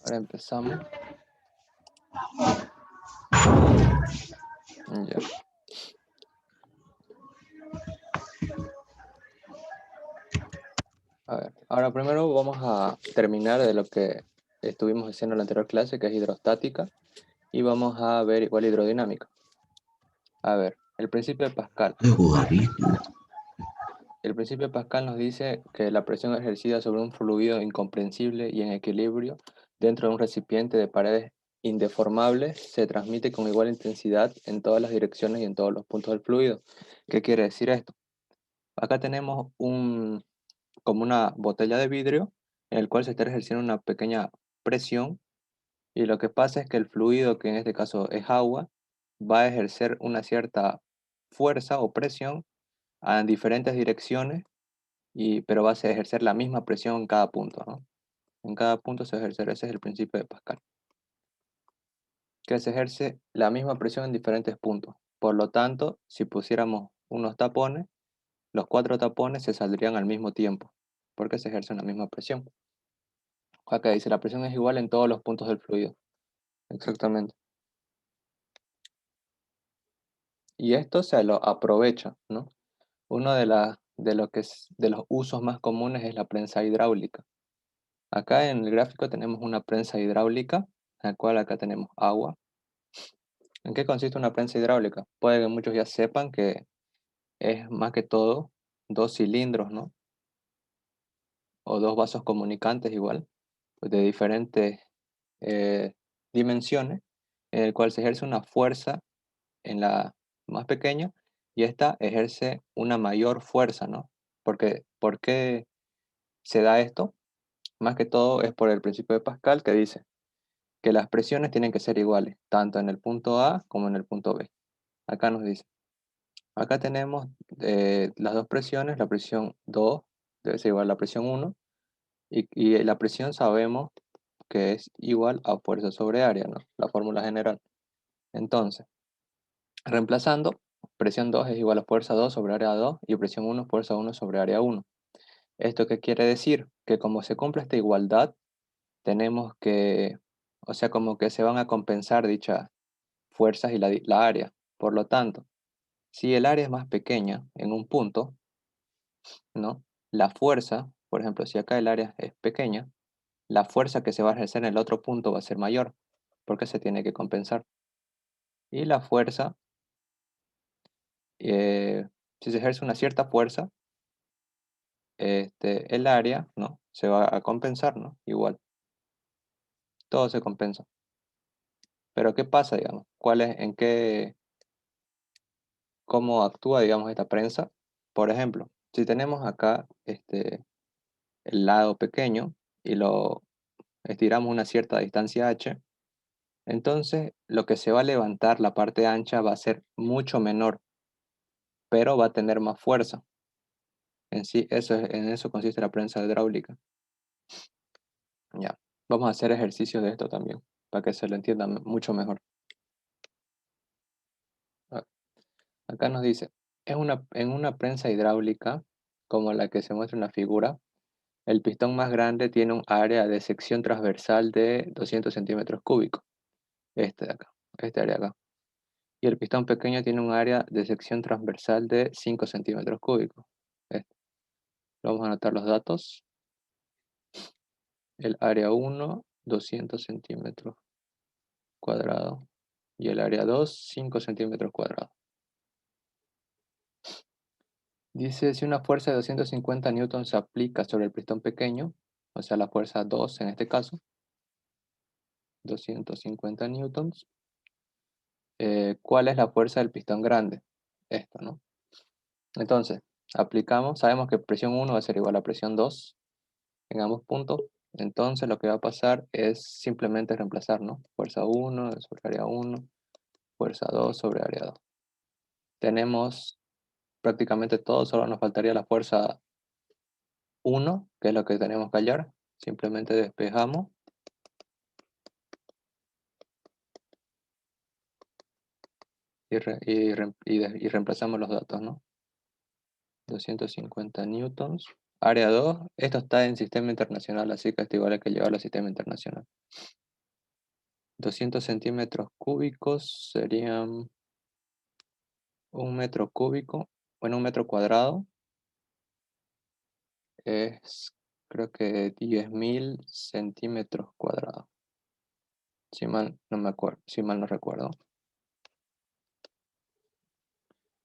Ahora empezamos. Ya. A ver, ahora primero vamos a terminar de lo que estuvimos haciendo en la anterior clase, que es hidrostática, y vamos a ver igual hidrodinámica. A ver, el principio de Pascal. El principio de Pascal nos dice que la presión ejercida sobre un fluido incomprensible y en equilibrio dentro de un recipiente de paredes indeformables se transmite con igual intensidad en todas las direcciones y en todos los puntos del fluido. ¿Qué quiere decir esto? Acá tenemos como una botella de vidrio en el cual se está ejerciendo una pequeña presión y lo que pasa es que el fluido, que en este caso es agua, va a ejercer una cierta fuerza o presión en diferentes direcciones, pero va a ejercer la misma presión en cada punto, ¿no? En cada punto se ejerce, ese es el principio de Pascal, que se ejerce la misma presión en diferentes puntos. Por lo tanto, si pusiéramos unos tapones, los 4 tapones se saldrían al mismo tiempo, porque se ejerce la misma presión. Acá dice, la presión es igual en todos los puntos del fluido. Exactamente. Y esto se lo aprovecha, ¿no? Uno de los usos más comunes es la prensa hidráulica. Acá en el gráfico tenemos una prensa hidráulica, en la cual acá tenemos agua. ¿En qué consiste una prensa hidráulica? Puede que muchos ya sepan que es más que todo 2 cilindros, ¿no? O 2 vasos comunicantes igual, pues de diferentes eh, dimensiones, en el cual se ejerce una fuerza en la más pequeña y esta ejerce una mayor fuerza, ¿no? ¿Por qué se da esto? Más que todo es por el principio de Pascal que dice que las presiones tienen que ser iguales, tanto en el punto A como en el punto B. Acá nos dice, acá tenemos las dos presiones, la presión 2 debe ser igual a la presión 1 y la presión sabemos que es igual a fuerza sobre área, ¿no? La fórmula general. Entonces, reemplazando, presión 2 es igual a fuerza 2 sobre área 2 y presión 1 fuerza 1 sobre área 1. ¿Esto qué quiere decir? Que como se cumple esta igualdad, tenemos que, o sea, como que se van a compensar dichas fuerzas y la área. Por lo tanto, si el área es más pequeña en un punto, ¿no? La fuerza, por ejemplo, si acá el área es pequeña, la fuerza que se va a ejercer en el otro punto va a ser mayor, porque se tiene que compensar. Y la fuerza, si se ejerce una cierta fuerza, el área, ¿no? Se va a compensar, ¿no? Igual, todo se compensa. Pero ¿qué pasa, digamos? ¿Cómo actúa, digamos, esta prensa? Por ejemplo, si tenemos acá el lado pequeño y lo estiramos una cierta distancia h, entonces lo que se va a levantar, la parte ancha, va a ser mucho menor, pero va a tener más fuerza. En sí, en eso consiste la prensa hidráulica. Ya, vamos a hacer ejercicios de esto también, para que se lo entienda mucho mejor. A- Acá nos dice, en una prensa hidráulica, como la que se muestra en la figura, el pistón más grande tiene un área de sección transversal de 200 centímetros cúbicos. Este de acá, este área de acá. Y el pistón pequeño tiene un área de sección transversal de 5 centímetros cúbicos. Este. Vamos a anotar los datos. El área 1, 200 centímetros cuadrados. Y el área 2, 5 centímetros cuadrados. Dice, si una fuerza de 250 newtons se aplica sobre el pistón pequeño, o sea, la fuerza 2 en este caso, 250 newtons, ¿cuál es la fuerza del pistón grande? Esto, ¿no? Entonces, aplicamos, sabemos que presión 1 va a ser igual a presión 2 en ambos puntos. Entonces, lo que va a pasar es simplemente reemplazar, ¿no? Fuerza 1 sobre área 1, fuerza 2 sobre área 2. Tenemos prácticamente todo, solo nos faltaría la fuerza 1, que es lo que tenemos que hallar. Simplemente despejamos. Y reemplazamos los datos, ¿no? 250 newtons Área 2, esto está en sistema internacional, así que esto igual hay que llevarlo al sistema internacional. 200 centímetros cúbicos serían un metro cúbico, bueno, un metro cuadrado es creo que 10.000 centímetros cuadrados. Si mal no me acuerdo, si mal no recuerdo.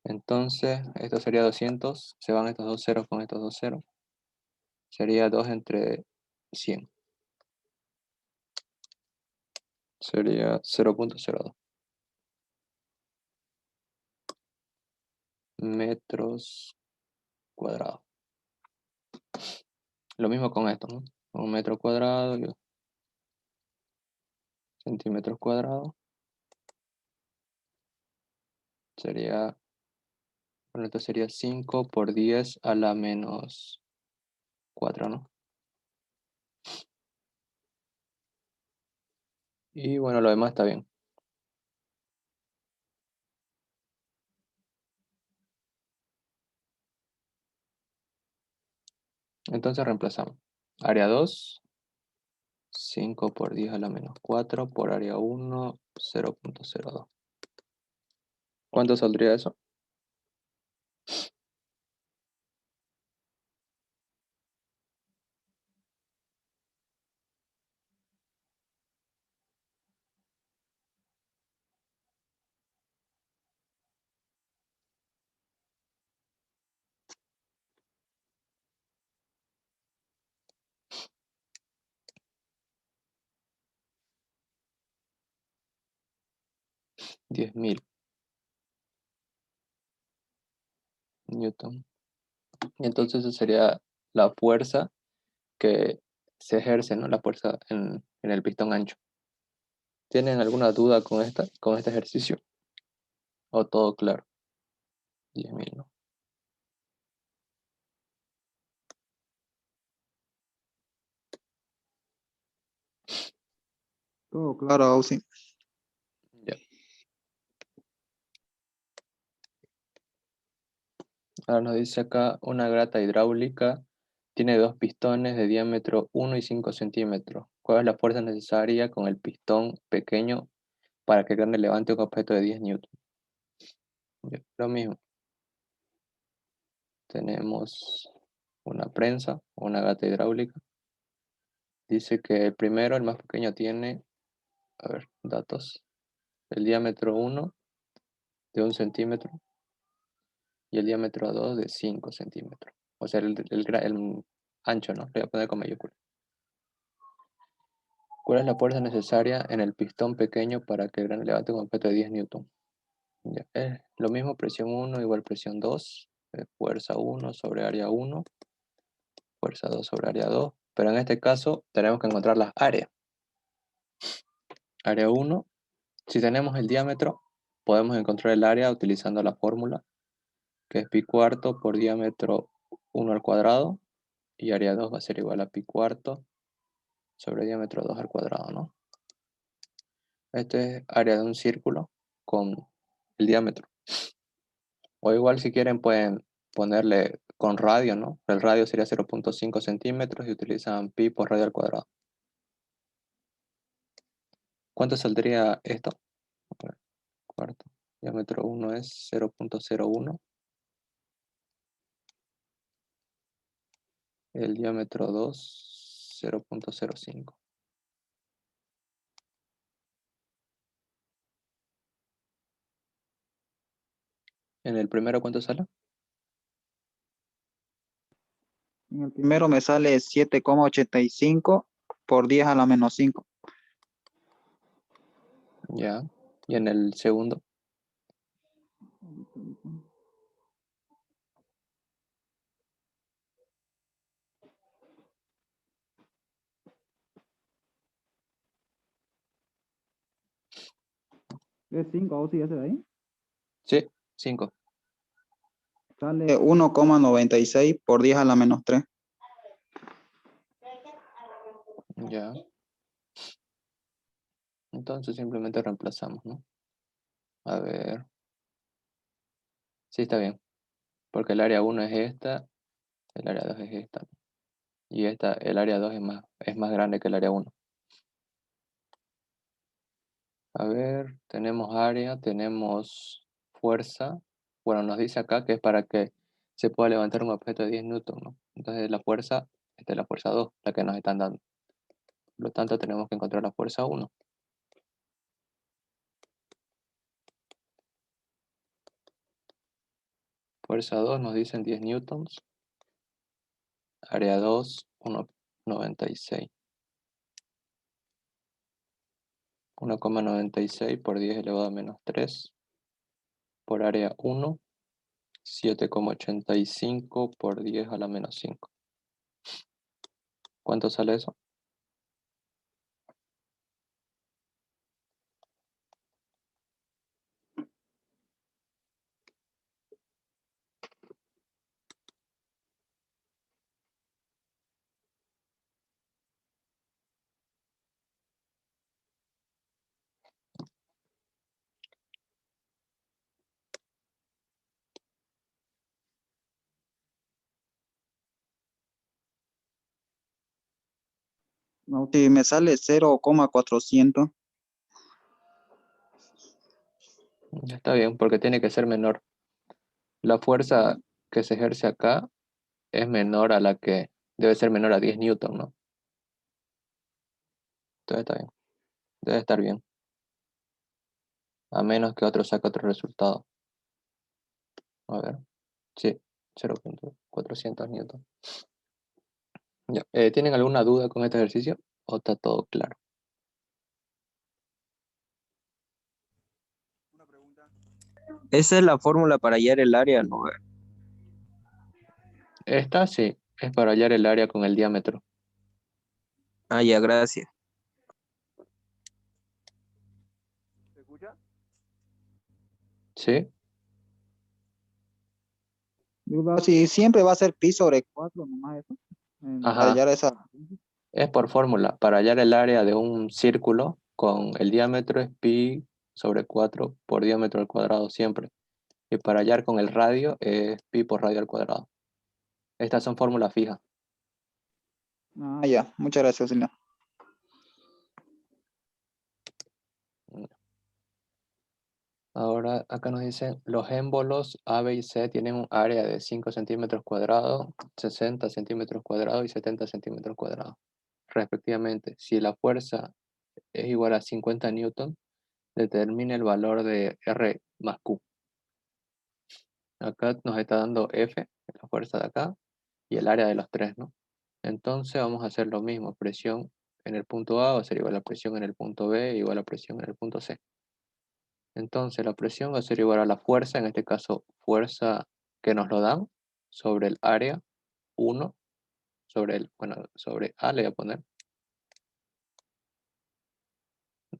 Entonces, esto sería 200, se van estos dos ceros con estos dos ceros. Sería 2 entre 100. Sería 0,02 metros cuadrados. Lo mismo con esto, ¿no? Un metro cuadrado y centímetros cuadrados. Sería, bueno, esto sería 5 por 10 a la menos 4, ¿no? Y bueno, lo demás está bien. Entonces reemplazamos. Área 2, 5 por 10 a la menos 4 por área 1, 0,02. ¿Cuánto saldría eso? 10.000 newton. Y entonces esa sería la fuerza que se ejerce, ¿no? La fuerza en el pistón ancho. ¿Tienen alguna duda con este ejercicio? ¿O todo claro? 10.000, ¿no? Todo claro, Ausi. Ya. Ahora nos dice acá una grata hidráulica tiene dos pistones de diámetro 1 y 5 centímetros. ¿Cuál es la fuerza necesaria con el pistón pequeño para que el grande levante un objeto de 10 newton? Ya, lo mismo. Tenemos una prensa, una gata hidráulica. Dice que el primero, el más pequeño, tiene, a ver, datos, el diámetro 1 de 1 centímetro y el diámetro 2 de 5 centímetros. O sea, el ancho, ¿no? Le voy a poner con mayúscula. ¿Cuál es la fuerza necesaria en el pistón pequeño para que el grande levante un objeto de 10 newton? Ya, es lo mismo, presión 1 igual presión 2, fuerza 1 sobre área 1, fuerza 2 sobre área 2, pero en este caso tenemos que encontrar las áreas. Área 1, si tenemos el diámetro, podemos encontrar el área utilizando la fórmula, que es pi cuarto por diámetro 1 al cuadrado, y área 2 va a ser igual a pi cuarto sobre diámetro 2 al cuadrado, ¿no? Este es área de un círculo con el diámetro. O igual si quieren pueden ponerle con radio, ¿no? El radio sería 0,5 centímetros y utilizan pi por radio al cuadrado. ¿Cuánto saldría esto? A ver, cuarto. Diámetro 1 es 0,01. El diámetro 2, 0,05. ¿En el primero cuánto sale? En el primero me sale 7,85 por 10 a la menos 5. Ya. ¿Y en el segundo? ¿Es 5, Ausi, ese de ahí? Sí, 5. Sale 1,96 por 10 a la menos 3. Ya. Entonces simplemente reemplazamos, ¿no? A ver. Sí, está bien. Porque el área 1 es esta, El área 2 es esta. Y esta, el área 2 es más grande que el área 1. A ver, tenemos área, tenemos fuerza. Bueno, nos dice acá que es para que se pueda levantar un objeto de 10 newton, ¿no? Entonces la fuerza, esta es la fuerza 2, la que nos están dando. Por lo tanto, tenemos que encontrar la fuerza 1. Fuerza 2 nos dicen 10 newtons. Área 2, 1,96. 1,96 por 10 elevado a menos 3. Por área 1, 7,85 por 10 a la menos 5. ¿Cuánto sale eso? No, si me sale 0,400. Ya está bien, porque tiene que ser menor. La fuerza que se ejerce acá es menor a la que debe ser menor a 10 newton, ¿no? Entonces está bien. Debe estar bien. A menos que otro saque otro resultado. A ver. Sí, 0,400 newton. Ya. ¿Tienen alguna duda con este ejercicio? ¿O está todo claro? Esa es la fórmula para hallar el área, ¿no? Esta sí, es para hallar el área con el diámetro. Ah, ya, gracias. ¿Sí? Si siempre va a ser pi sobre 4, nomás eso. Ajá. Hallar esa. Es por fórmula. Para hallar el área de un círculo con el diámetro es pi sobre 4 por diámetro al cuadrado siempre. Y para hallar con el radio es pi por radio al cuadrado. Estas son fórmulas fijas. Ah, ya. Muchas gracias, Silvia. Ahora acá nos dicen, los émbolos A, B y C tienen un área de 5 centímetros cuadrados, 60 centímetros cuadrados y 70 centímetros cuadrados, respectivamente. Si la fuerza es igual a 50 newton, determine el valor de R más Q. Acá nos está dando F, la fuerza de acá, y el área de los tres, ¿no? Entonces vamos a hacer lo mismo, presión en el punto A va a ser igual a presión en el punto B igual a presión en el punto C. Entonces la presión va a ser igual a la fuerza, en este caso fuerza que nos lo dan, sobre el área 1, sobre A le voy a poner,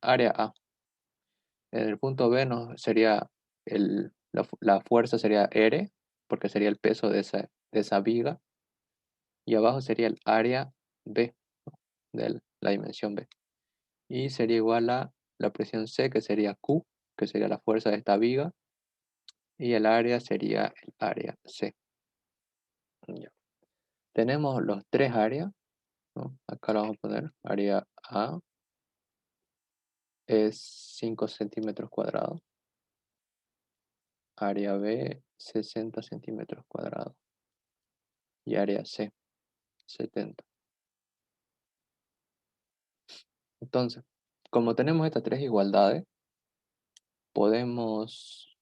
área A. En el punto B no, sería la fuerza sería R, porque sería el peso de esa viga, y abajo sería el área B, de la dimensión B. Y sería igual a la presión C, que sería Q, que sería la fuerza de esta viga, y el área sería el área C. Ya. Tenemos los tres áreas, ¿no? Acá lo vamos a poner, área A es 5 centímetros cuadrados, área B 60 centímetros cuadrados y área C 70. Entonces, como tenemos estas tres igualdades, podemos,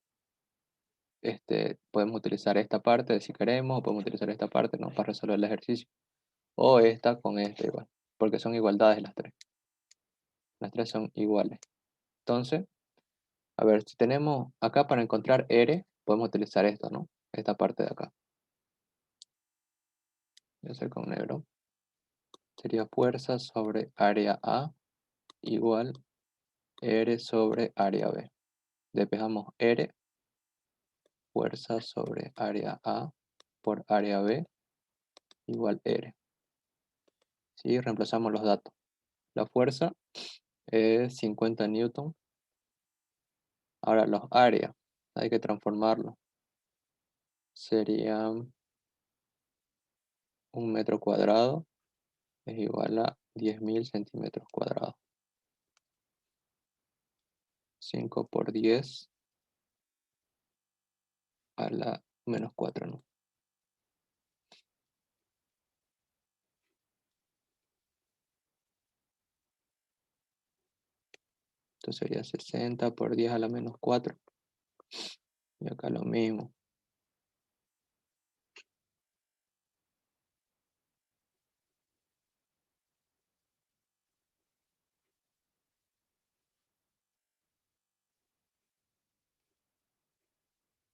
podemos utilizar esta parte si queremos, o podemos utilizar esta parte, ¿no? Para resolver el ejercicio. O esta con esta igual, porque son igualdades las tres. Las tres son iguales. Entonces, a ver, si tenemos acá para encontrar R, podemos utilizar esto, ¿no? Esta parte de acá. Voy a hacer con negro. Sería fuerza sobre área A igual R sobre área B. Despejamos R, fuerza sobre área A por área B igual R. ¿Sí? Reemplazamos los datos. La fuerza es 50 newton. Ahora los áreas, hay que transformarlo. Serían un metro cuadrado es igual a 10.000 centímetros cuadrados. 5 por 10 a la menos 4, ¿no? Entonces sería 60 por 10 a la menos 4. Y acá lo mismo.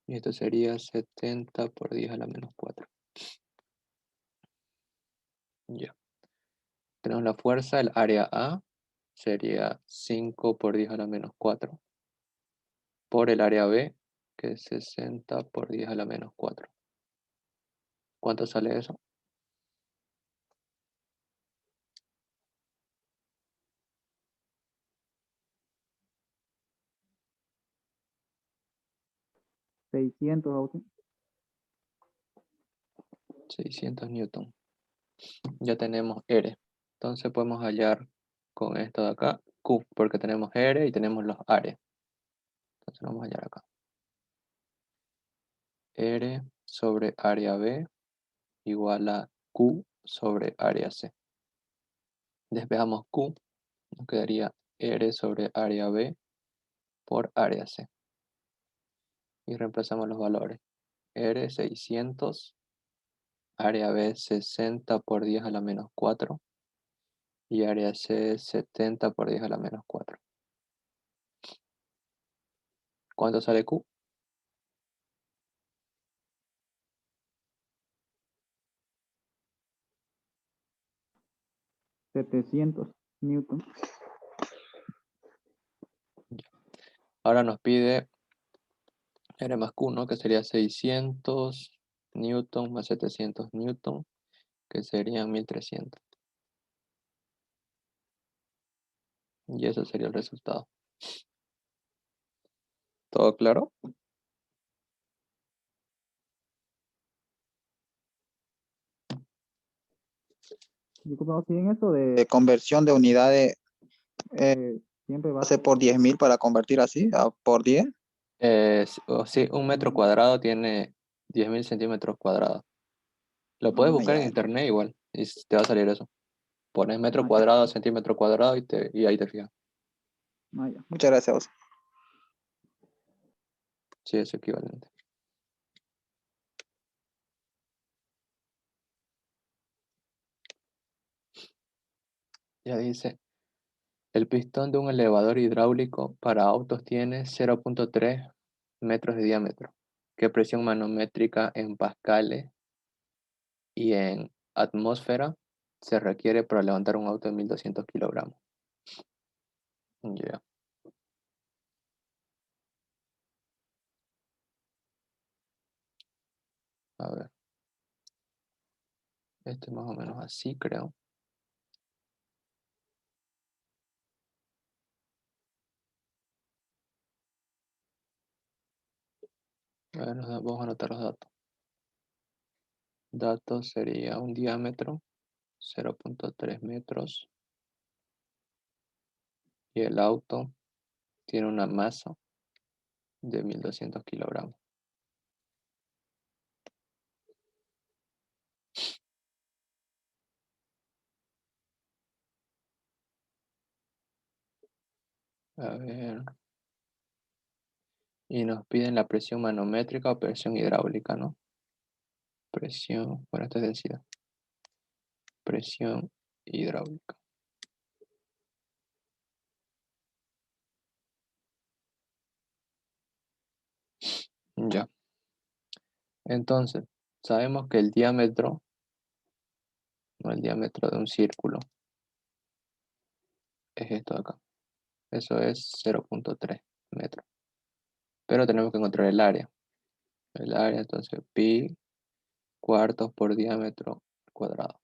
Y esto sería 70 por 10 a la menos 4. Ya. Tenemos la fuerza, el área A sería 5 por 10 a la menos 4. Por el área B, que es 60 por 10 a la menos 4. ¿Cuánto sale eso? 600, Austin. 600 newton. Ya tenemos R. Entonces podemos hallar con esto de acá Q, porque tenemos R y tenemos los áreas. Entonces lo vamos a hallar acá. R sobre área B igual a Q sobre área C. Despejamos Q, nos quedaría R sobre área B por área C. Y reemplazamos los valores. R 600, área B 60 por 10 a la menos 4 y área C 70 por 10 a la menos 4. ¿Cuánto sale Q? 700 Newton. Ahora nos pide R más Q, ¿no? Que sería 600 newton más 700 newton, que serían 1300. Y ese sería el resultado. ¿Todo claro? Disculpa, Austin, en esto de conversión de unidades, siempre va a ser por 10.000 para convertir así, por 10. Sí, un metro cuadrado tiene 10.000 centímetros cuadrados. Lo puedes Ah, buscar en ya. internet igual y te va a salir eso. Pones metro Ah, ya. cuadrado, centímetro cuadrado y ahí te fijas. Ah, ya. Muchas gracias, Austin. Sí, es equivalente. Ya dice, el pistón de un elevador hidráulico para autos tiene 0.3 metros de diámetro. ¿Qué presión manométrica en pascales y en atmósfera se requiere para levantar un auto de 1.200 kilogramos? Ya, a ver. Esto es más o menos así, creo. A ver, vamos a anotar los datos. Datos sería un diámetro, 0.3 metros. Y el auto tiene una masa de 1.200 kilogramos. A ver. Y nos piden la presión manométrica o presión hidráulica, ¿no? Presión, bueno, esta es densidad. Presión hidráulica. Ya. Entonces, sabemos que el diámetro, no el diámetro de un círculo, es esto de acá. Eso es 0.3 metros. Pero tenemos que encontrar el área. El área, entonces, pi cuartos por diámetro cuadrado.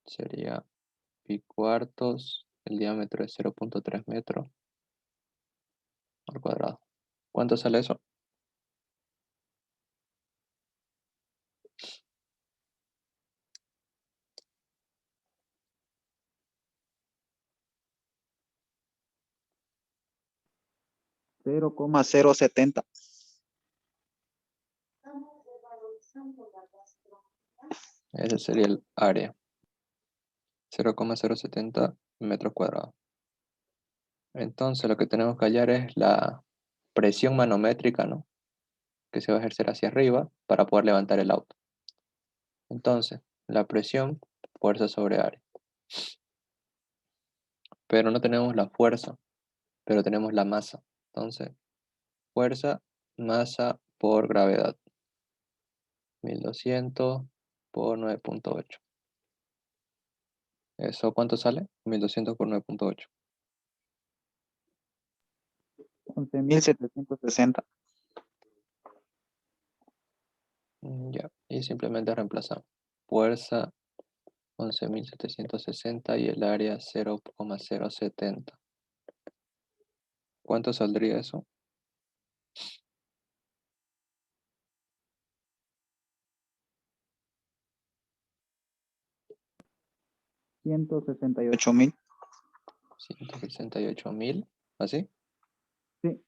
Sería pi cuartos, el diámetro es 0.3 metros al cuadrado. ¿Cuánto sale eso? 0,070. Ese sería el área. 0,070 metros cuadrados. Entonces lo que tenemos que hallar es la presión manométrica, ¿no? Que se va a ejercer hacia arriba para poder levantar el auto. Entonces, la presión, fuerza sobre área. Pero no tenemos la fuerza, pero tenemos la masa. Entonces, fuerza, masa por gravedad. 1200 por 9,8. ¿Eso cuánto sale? 1200 por 9,8. 11.760. Ya, y simplemente reemplazamos. Fuerza 11.760 y el área 0,070. ¿Cuánto saldría eso? 168.000. 168.000, ¿así? Sí,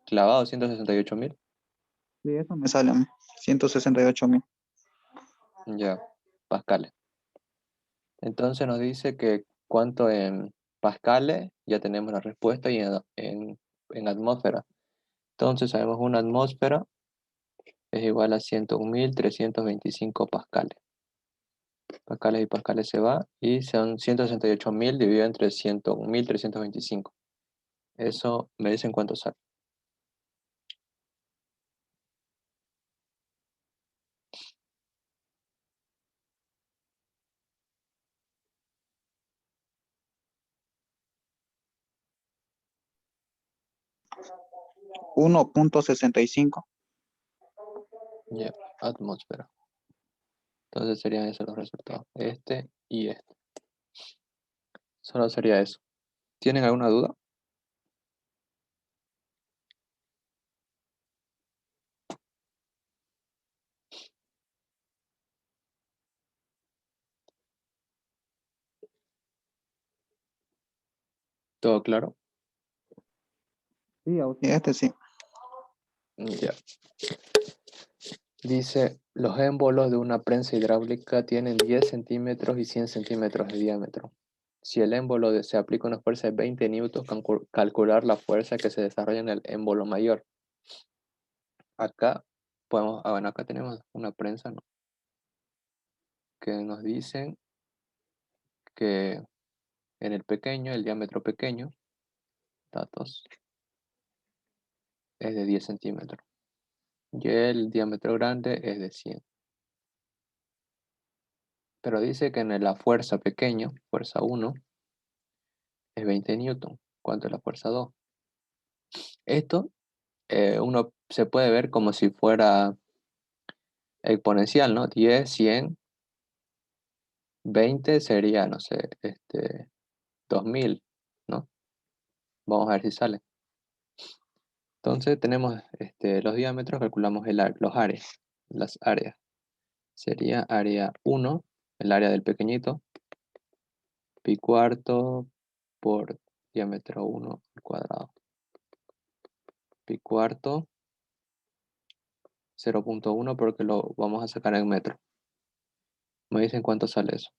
Clavado 168.000. sí, eso me sale a mí. 168.000. Ya, pascales. Entonces nos dice que cuánto en pascales, ya tenemos la respuesta, y en atmósfera. Entonces sabemos una atmósfera es igual a 101.325 pascales. Pascales y pascales se va y son 168.000 dividido entre 101.325. Eso me dicen cuánto sale. Uno punto 65. Ya, atmósfera. Entonces serían esos los resultados. Este y este. Solo sería eso. ¿Tienen alguna duda? ¿Todo claro? Sí, este sí. Ya. Dice, los émbolos de una prensa hidráulica tienen 10 centímetros y 100 centímetros de diámetro. Si el émbolo se aplica una fuerza de 20 newtons, calcular la fuerza que se desarrolla en el émbolo mayor. Acá podemos, bueno, acá tenemos una prensa, ¿no? Que nos dicen que en el pequeño, el diámetro pequeño, datos, es de 10 centímetros. Y el diámetro grande es de 100. Pero dice que en la fuerza pequeño, fuerza 1, es 20 newtons. ¿Cuánto es la fuerza 2? Esto uno se puede ver como si fuera exponencial, ¿no? 10, 100, 20 sería, no sé, 2000, ¿no? Vamos a ver si sale. Entonces tenemos los diámetros, calculamos los áreas, las áreas. Sería área 1, el área del pequeñito, pi cuarto por diámetro 1 al cuadrado. Pi cuarto 0,1 porque lo vamos a sacar en metro. Me dicen cuánto sale eso.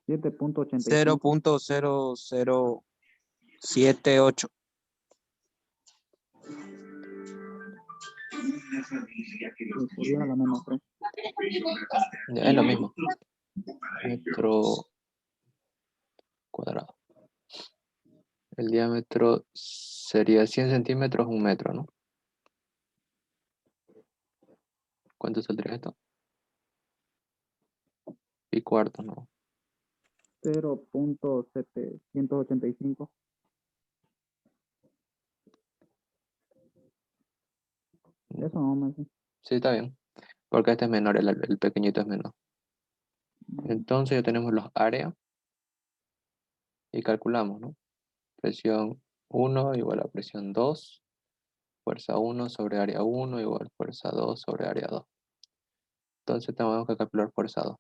7.85. 0,0078. Sería la menos 3. Es lo mismo. Metro cuadrado. El diámetro sería 100 centímetros, un metro, ¿no? ¿Cuánto saldría esto? Pi cuarto, ¿no? 0.785. Eso no me sé. Sí, está bien. Porque este es menor, el pequeñito es menor. Entonces ya tenemos los áreas y calculamos, ¿no? Presión 1 igual a presión 2 fuerza 1 sobre área 1 igual fuerza 2 sobre área 2. Entonces tenemos que calcular fuerza 2.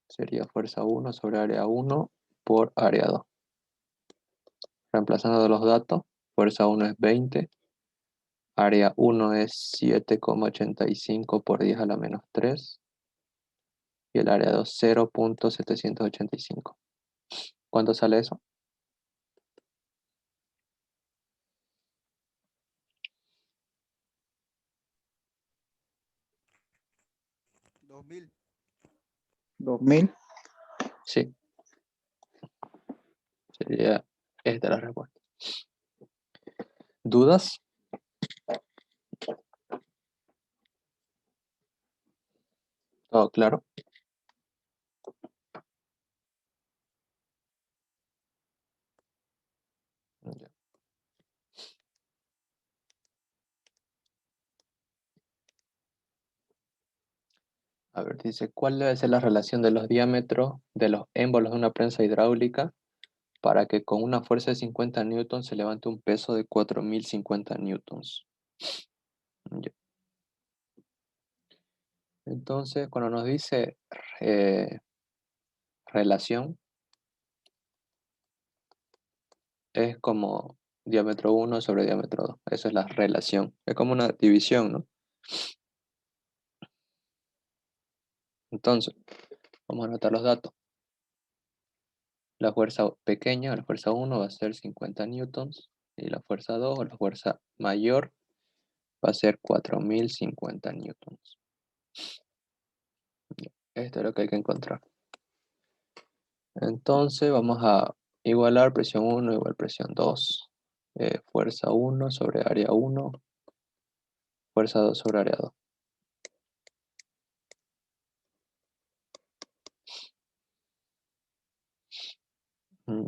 Sería fuerza 1 sobre área 1 por área 2. Reemplazando los datos, fuerza 1 es 20, área 1 es 7,85 por 10 a la menos 3 y el área 2 0,785. ¿Cuánto sale eso? 2000. 2000. Sí, sería esta la respuesta. ¿Dudas? ¿Todo claro? Ya. A ver, dice, ¿cuál debe ser la relación de los diámetros de los émbolos de una prensa hidráulica para que con una fuerza de 50 newtons se levante un peso de 4050 newtons? Ya. Entonces, cuando nos dice relación, es como diámetro 1 sobre diámetro 2. Eso es la relación. Es como una división, ¿no? Entonces, vamos a anotar los datos. La fuerza pequeña, la fuerza 1 va a ser 50 newtons. Y la fuerza 2 o la fuerza mayor va a ser 4050 newtons. Esto es lo que hay que encontrar. Entonces vamos a igualar presión 1 igual presión 2. Fuerza 1 sobre área 1. Fuerza 2 sobre área 2.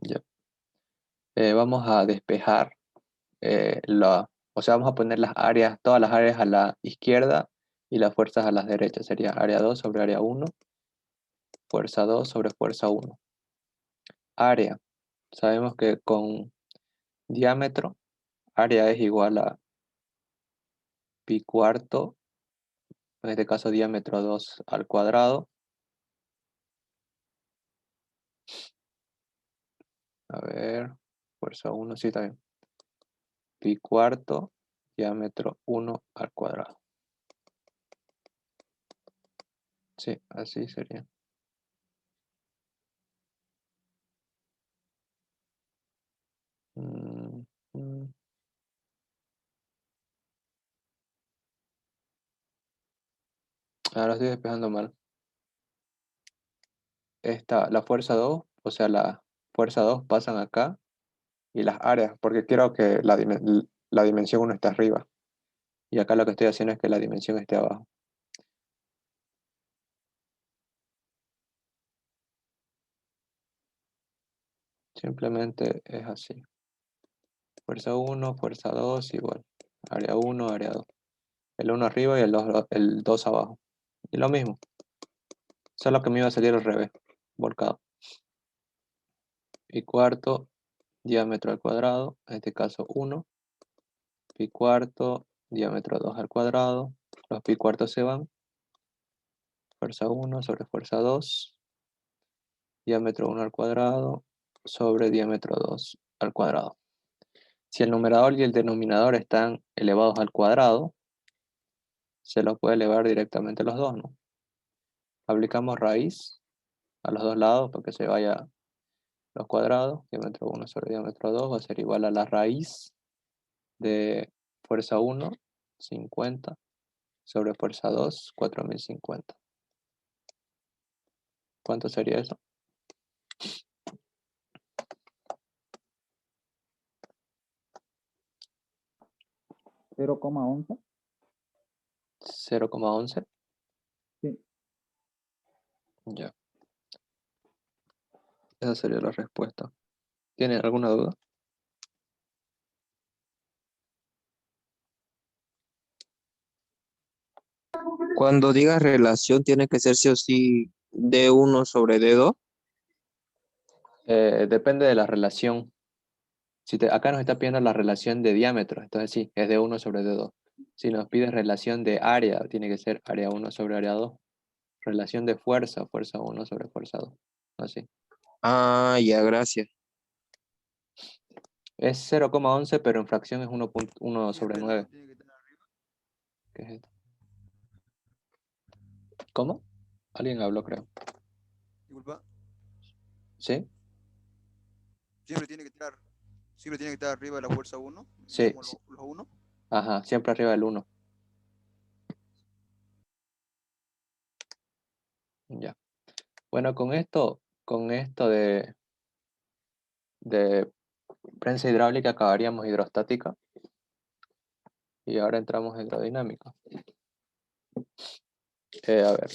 Ya. Vamos a despejar o sea, vamos a poner las áreas, todas las áreas a la izquierda y las fuerzas a la derecha. Sería área 2 sobre área 1, fuerza 2 sobre fuerza 1. Área. Sabemos que con diámetro, área es igual a pi cuarto, en este caso diámetro 2 al cuadrado. A ver, fuerza 1, sí, está bien. Pi cuarto, diámetro 1 al cuadrado. Sí, así sería. Mm, mm. Ahora estoy despejando mal. La fuerza 2, o sea, la fuerza 2 pasan acá y las áreas, porque quiero que la dimensión 1 esté arriba. Y acá lo que estoy haciendo es que la dimensión esté abajo. Simplemente es así. Fuerza 1, fuerza 2, igual. Área 1, área 2. El 1 arriba y el 2 abajo. Y lo mismo. Solo que me iba a salir al revés. Volcado. Pi cuarto, diámetro al cuadrado. En este caso 1. Pi cuarto, diámetro 2 al cuadrado. Los pi cuartos se van. Fuerza 1 sobre fuerza 2. Diámetro 1 al cuadrado sobre diámetro 2 al cuadrado. Si el numerador y el denominador están elevados al cuadrado, se los puede elevar directamente los dos, ¿no? Aplicamos raíz a los dos lados para que se vaya los cuadrados. Diámetro 1 sobre diámetro 2 va a ser igual a la raíz de fuerza 1, 50, sobre fuerza 2, 4050. ¿Cuánto sería eso? 0,11. 0,11. Sí. Ya, esa sería la respuesta. ¿Tienen alguna duda? Cuando digas relación, tiene que ser sí o sí D1 sobre D2. Depende de la relación. Acá nos está pidiendo la relación de diámetro, entonces sí, es de 1 sobre D2. Si nos pide relación de área, tiene que ser área 1 sobre área 2. Relación de fuerza, fuerza 1 sobre fuerza 2. Así. Ah, ya, gracias. Es 0,11, pero en fracción es 1 sobre 9. Tiene que estar arriba. ¿Qué es esto? ¿Cómo? Alguien habló, creo. Disculpa. ¿Sí? Siempre tiene que estar, siempre tiene que estar arriba de la fuerza 1. Sí, Digamos sí. los 1. Ajá, siempre arriba del 1. Ya. Bueno, con esto de prensa hidráulica acabaríamos hidrostática. Y ahora entramos en hidrodinámica. A ver,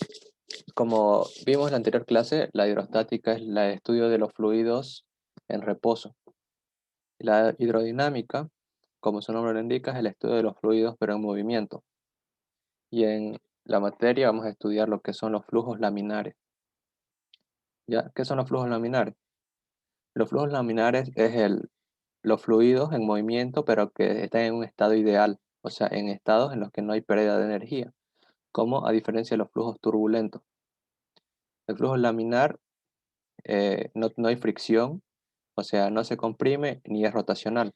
como vimos en la anterior clase, la hidrostática es el estudio de los fluidos en reposo. La hidrodinámica, como su nombre lo indica, es el estudio de los fluidos pero en movimiento. Y en la materia vamos a estudiar lo que son los flujos laminares. ¿Ya? ¿Qué son los flujos laminares? Los flujos laminares es los fluidos en movimiento pero que están en un estado ideal, o sea, en estados en los que no hay pérdida de energía, como a diferencia de los flujos turbulentos. El flujo laminar no hay fricción, o sea, no se comprime ni es rotacional.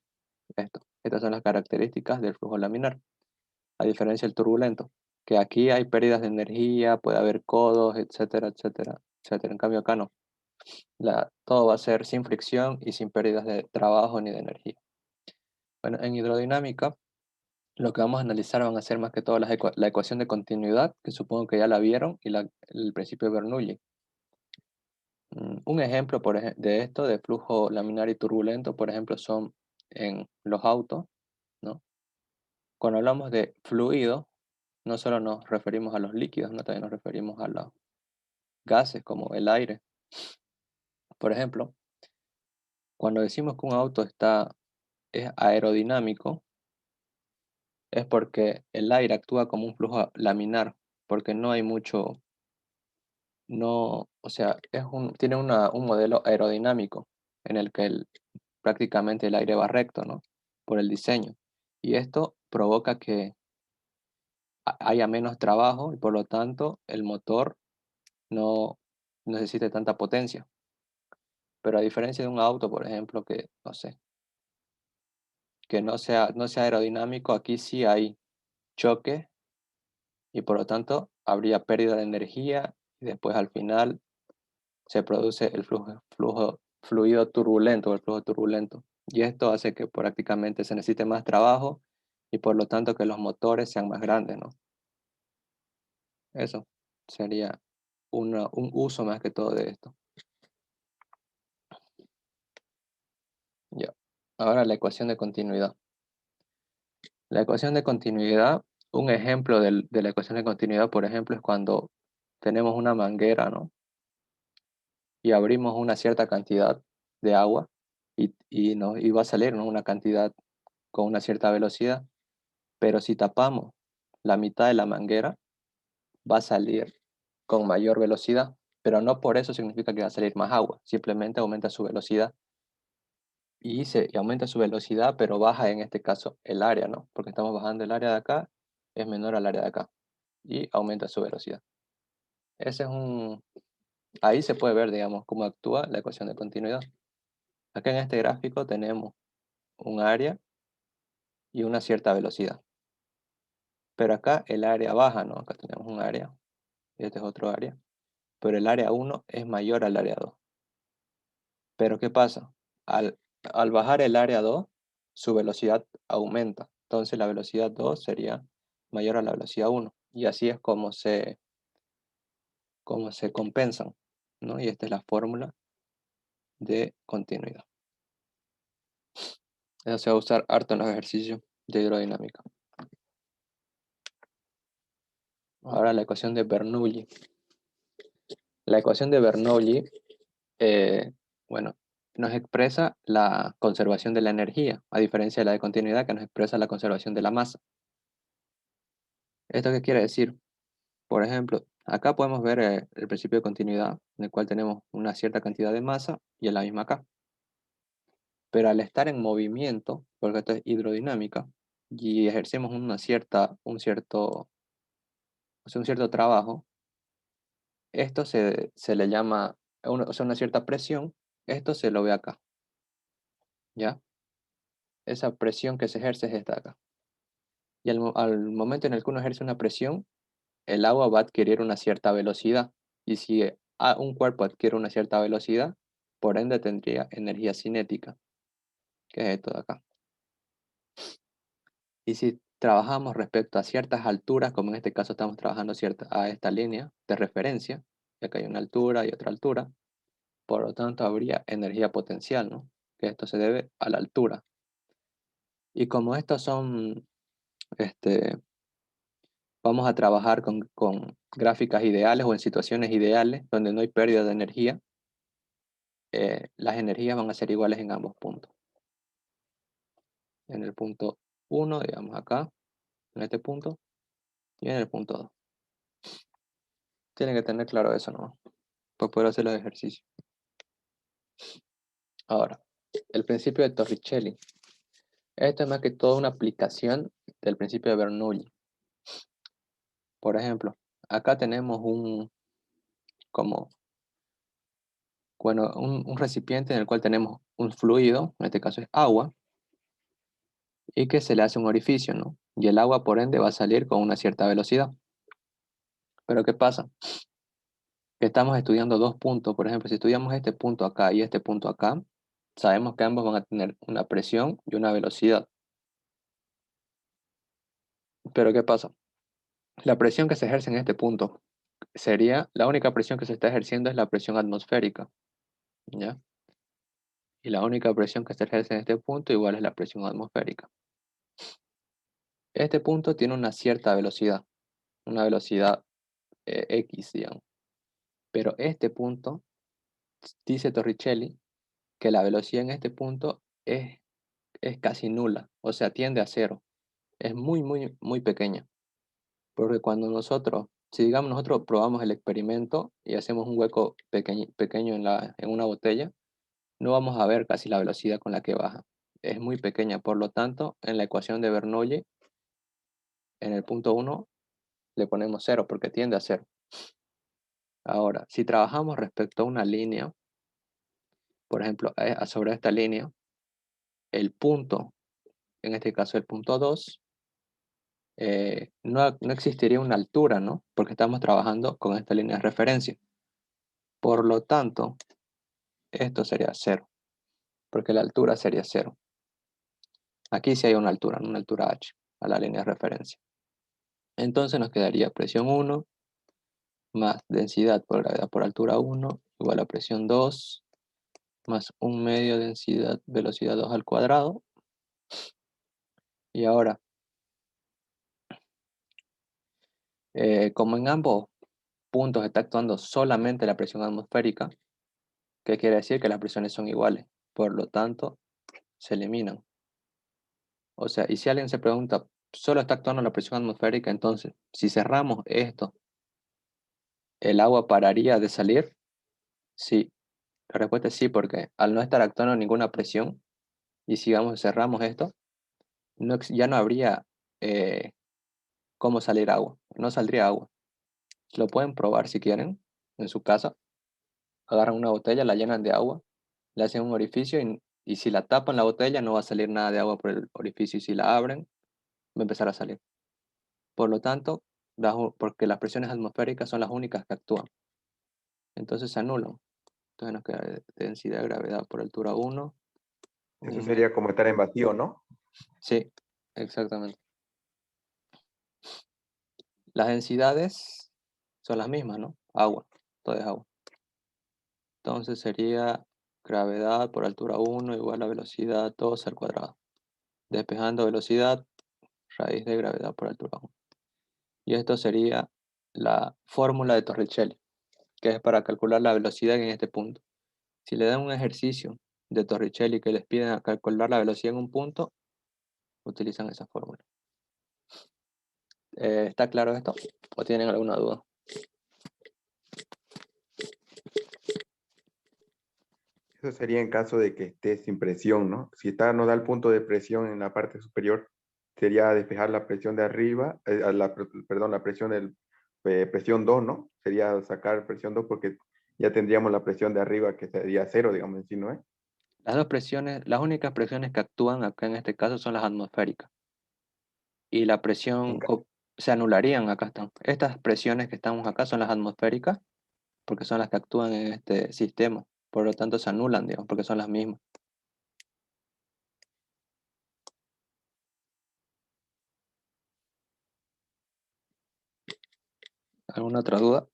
Estas son las características del flujo laminar, a diferencia del turbulento, que aquí hay pérdidas de energía, puede haber codos, etcétera, etcétera, etcétera. En cambio acá no. Todo va a ser sin fricción y sin pérdidas de trabajo ni de energía. Bueno, en hidrodinámica lo que vamos a analizar van a ser más que todo la ecuación de continuidad, que supongo que ya la vieron, y el principio de Bernoulli. Un ejemplo de esto, de flujo laminar y turbulento, por ejemplo, son en los autos, ¿no? Cuando hablamos de fluido, no solo nos referimos a los líquidos, ¿no? También nos referimos a los gases, como el aire. Por ejemplo, cuando decimos que un auto es aerodinámico, es porque el aire actúa como un flujo laminar, porque no hay mucho, no, o sea, tiene un modelo aerodinámico en el que prácticamente el aire va recto, ¿no? Por el diseño. Y esto provoca que haya menos trabajo y por lo tanto el motor no necesite tanta potencia. Pero a diferencia de un auto, por ejemplo, que no sé, que no sea aerodinámico, aquí sí hay choque y por lo tanto habría pérdida de energía y después al final se produce el fluido turbulento, el flujo turbulento. Y esto hace que prácticamente se necesite más trabajo y por lo tanto que los motores sean más grandes, ¿no? Eso sería un uso más que todo de esto. Ya. Ahora la ecuación de continuidad. La ecuación de continuidad, un ejemplo de la ecuación de continuidad, por ejemplo, es cuando tenemos una manguera, ¿no? Y abrimos una cierta cantidad de agua y va a salir, ¿no? Una cantidad con una cierta velocidad, pero si tapamos la mitad de la manguera, va a salir con mayor velocidad, pero no por eso significa que va a salir más agua, simplemente aumenta su velocidad y aumenta su velocidad, pero baja en este caso el área, ¿no? Porque estamos bajando el área de acá, es menor al área de acá y aumenta su velocidad. Ese es ahí se puede ver, digamos, cómo actúa la ecuación de continuidad. Acá en este gráfico tenemos un área y una cierta velocidad. Pero acá el área baja, ¿no? Acá tenemos un área y este es otro área. Pero el área 1 es mayor al área 2. Pero ¿qué pasa? Al bajar el área 2, su velocidad aumenta. Entonces la velocidad 2 sería mayor a la velocidad 1. Y así es como se compensan, ¿no? Y esta es la fórmula de continuidad. Eso se va a usar harto en los ejercicios de hidrodinámica. Ahora la ecuación de Bernoulli. La ecuación de Bernoulli, bueno, nos expresa la conservación de la energía, a diferencia de la de continuidad que nos expresa la conservación de la masa. ¿Esto qué quiere decir? Por ejemplo, acá podemos ver el principio de continuidad, en el cual tenemos una cierta cantidad de masa y es la misma acá. Pero al estar en movimiento, porque esto es hidrodinámica, y ejercemos un cierto trabajo, esto se le llama, o sea, una cierta presión, esto se lo ve acá, ¿ya? Esa presión que se ejerce es esta de acá. Y al momento en el que uno ejerce una presión, el agua va a adquirir una cierta velocidad. Y si un cuerpo adquiere una cierta velocidad, por ende tendría energía cinética, que es esto de acá. Y si trabajamos respecto a ciertas alturas, como en este caso estamos trabajando a esta línea de referencia, ya que hay una altura y otra altura, por lo tanto habría energía potencial, ¿no? Que esto se debe a la altura. Y como estos son, vamos a trabajar con gráficas ideales o en situaciones ideales donde no hay pérdida de energía, las energías van a ser iguales en ambos puntos. En el punto 1, digamos acá, en este punto, y en el punto 2. Tienen que tener claro eso, ¿no? Para poder hacer los ejercicios. Ahora, el principio de Torricelli. Esto es más que todo una aplicación del principio de Bernoulli. Por ejemplo, acá tenemos un recipiente en el cual tenemos un fluido, en este caso es agua, y que se le hace un orificio, ¿no? Y el agua, por ende, va a salir con una cierta velocidad. Pero ¿qué pasa? Que estamos estudiando dos puntos. Por ejemplo, si estudiamos este punto acá y este punto acá, sabemos que ambos van a tener una presión y una velocidad. Pero ¿qué pasa? La presión que se ejerce en este punto la única presión que se está ejerciendo es la presión atmosférica, ¿ya? Y la única presión que se ejerce en este punto igual es la presión atmosférica. Este punto tiene una cierta velocidad, una velocidad X, digamos. Pero este punto, dice Torricelli, que la velocidad en este punto es casi nula, o sea, tiende a cero. Es muy, muy, muy pequeña. Porque cuando si digamos nosotros probamos el experimento y hacemos un hueco pequeño en una botella, no vamos a ver casi la velocidad con la que baja. Es muy pequeña, por lo tanto, en la ecuación de Bernoulli, en el punto 1, le ponemos cero porque tiende a cero. Ahora, si trabajamos respecto a una línea, por ejemplo, sobre esta línea, el punto, en este caso el punto 2, no existiría una altura, ¿no? Porque estamos trabajando con esta línea de referencia. Por lo tanto, esto sería cero, porque la altura sería cero. Aquí sí hay una altura, ¿no? Una altura h, a la línea de referencia. Entonces nos quedaría presión 1 más densidad por gravedad por altura 1 igual a presión 2 más 1/2 densidad velocidad 2 al cuadrado. Y ahora, como en ambos puntos está actuando solamente la presión atmosférica, ¿qué quiere decir? Que las presiones son iguales. Por lo tanto, se eliminan. O sea, y si alguien se pregunta, solo está actuando la presión atmosférica, entonces, si cerramos esto, ¿el agua pararía de salir? Sí. La respuesta es sí, porque al no estar actuando ninguna presión, y cerramos esto, ya no habría cómo salir agua. No saldría agua. Lo pueden probar si quieren en su casa. Agarran una botella, la llenan de agua, le hacen un orificio y si la tapan la botella no va a salir nada de agua por el orificio y si la abren va a empezar a salir. Por lo tanto, porque las presiones atmosféricas son las únicas que actúan. Entonces se anulan. Entonces nos queda densidad de gravedad por altura 1. Eso sería como estar en vacío, ¿no? Sí, exactamente. Las densidades son las mismas, ¿no? Agua, todo es agua. Entonces sería gravedad por altura 1 igual a velocidad 2 al cuadrado. Despejando velocidad, raíz de gravedad por altura 1. Y esto sería la fórmula de Torricelli, que es para calcular la velocidad en este punto. Si le dan un ejercicio de Torricelli que les piden a calcular la velocidad en un punto, utilizan esa fórmula. ¿Está claro esto? ¿O tienen alguna duda? Eso sería en caso de que esté sin presión, ¿no? Si está, no da el punto de presión en la parte superior, sería despejar la presión de arriba, perdón, la presión presión 2, ¿no? Sería sacar presión 2 porque ya tendríamos la presión de arriba que sería cero, digamos, en sí, ¿no es? Las dos presiones, las únicas presiones que actúan acá en este caso son las atmosféricas. Y la En presión ca- se anularían, acá están. Estas presiones que estamos acá son las atmosféricas, porque son las que actúan en este sistema. Por lo tanto, se anulan, digamos, porque son las mismas. ¿Alguna otra duda?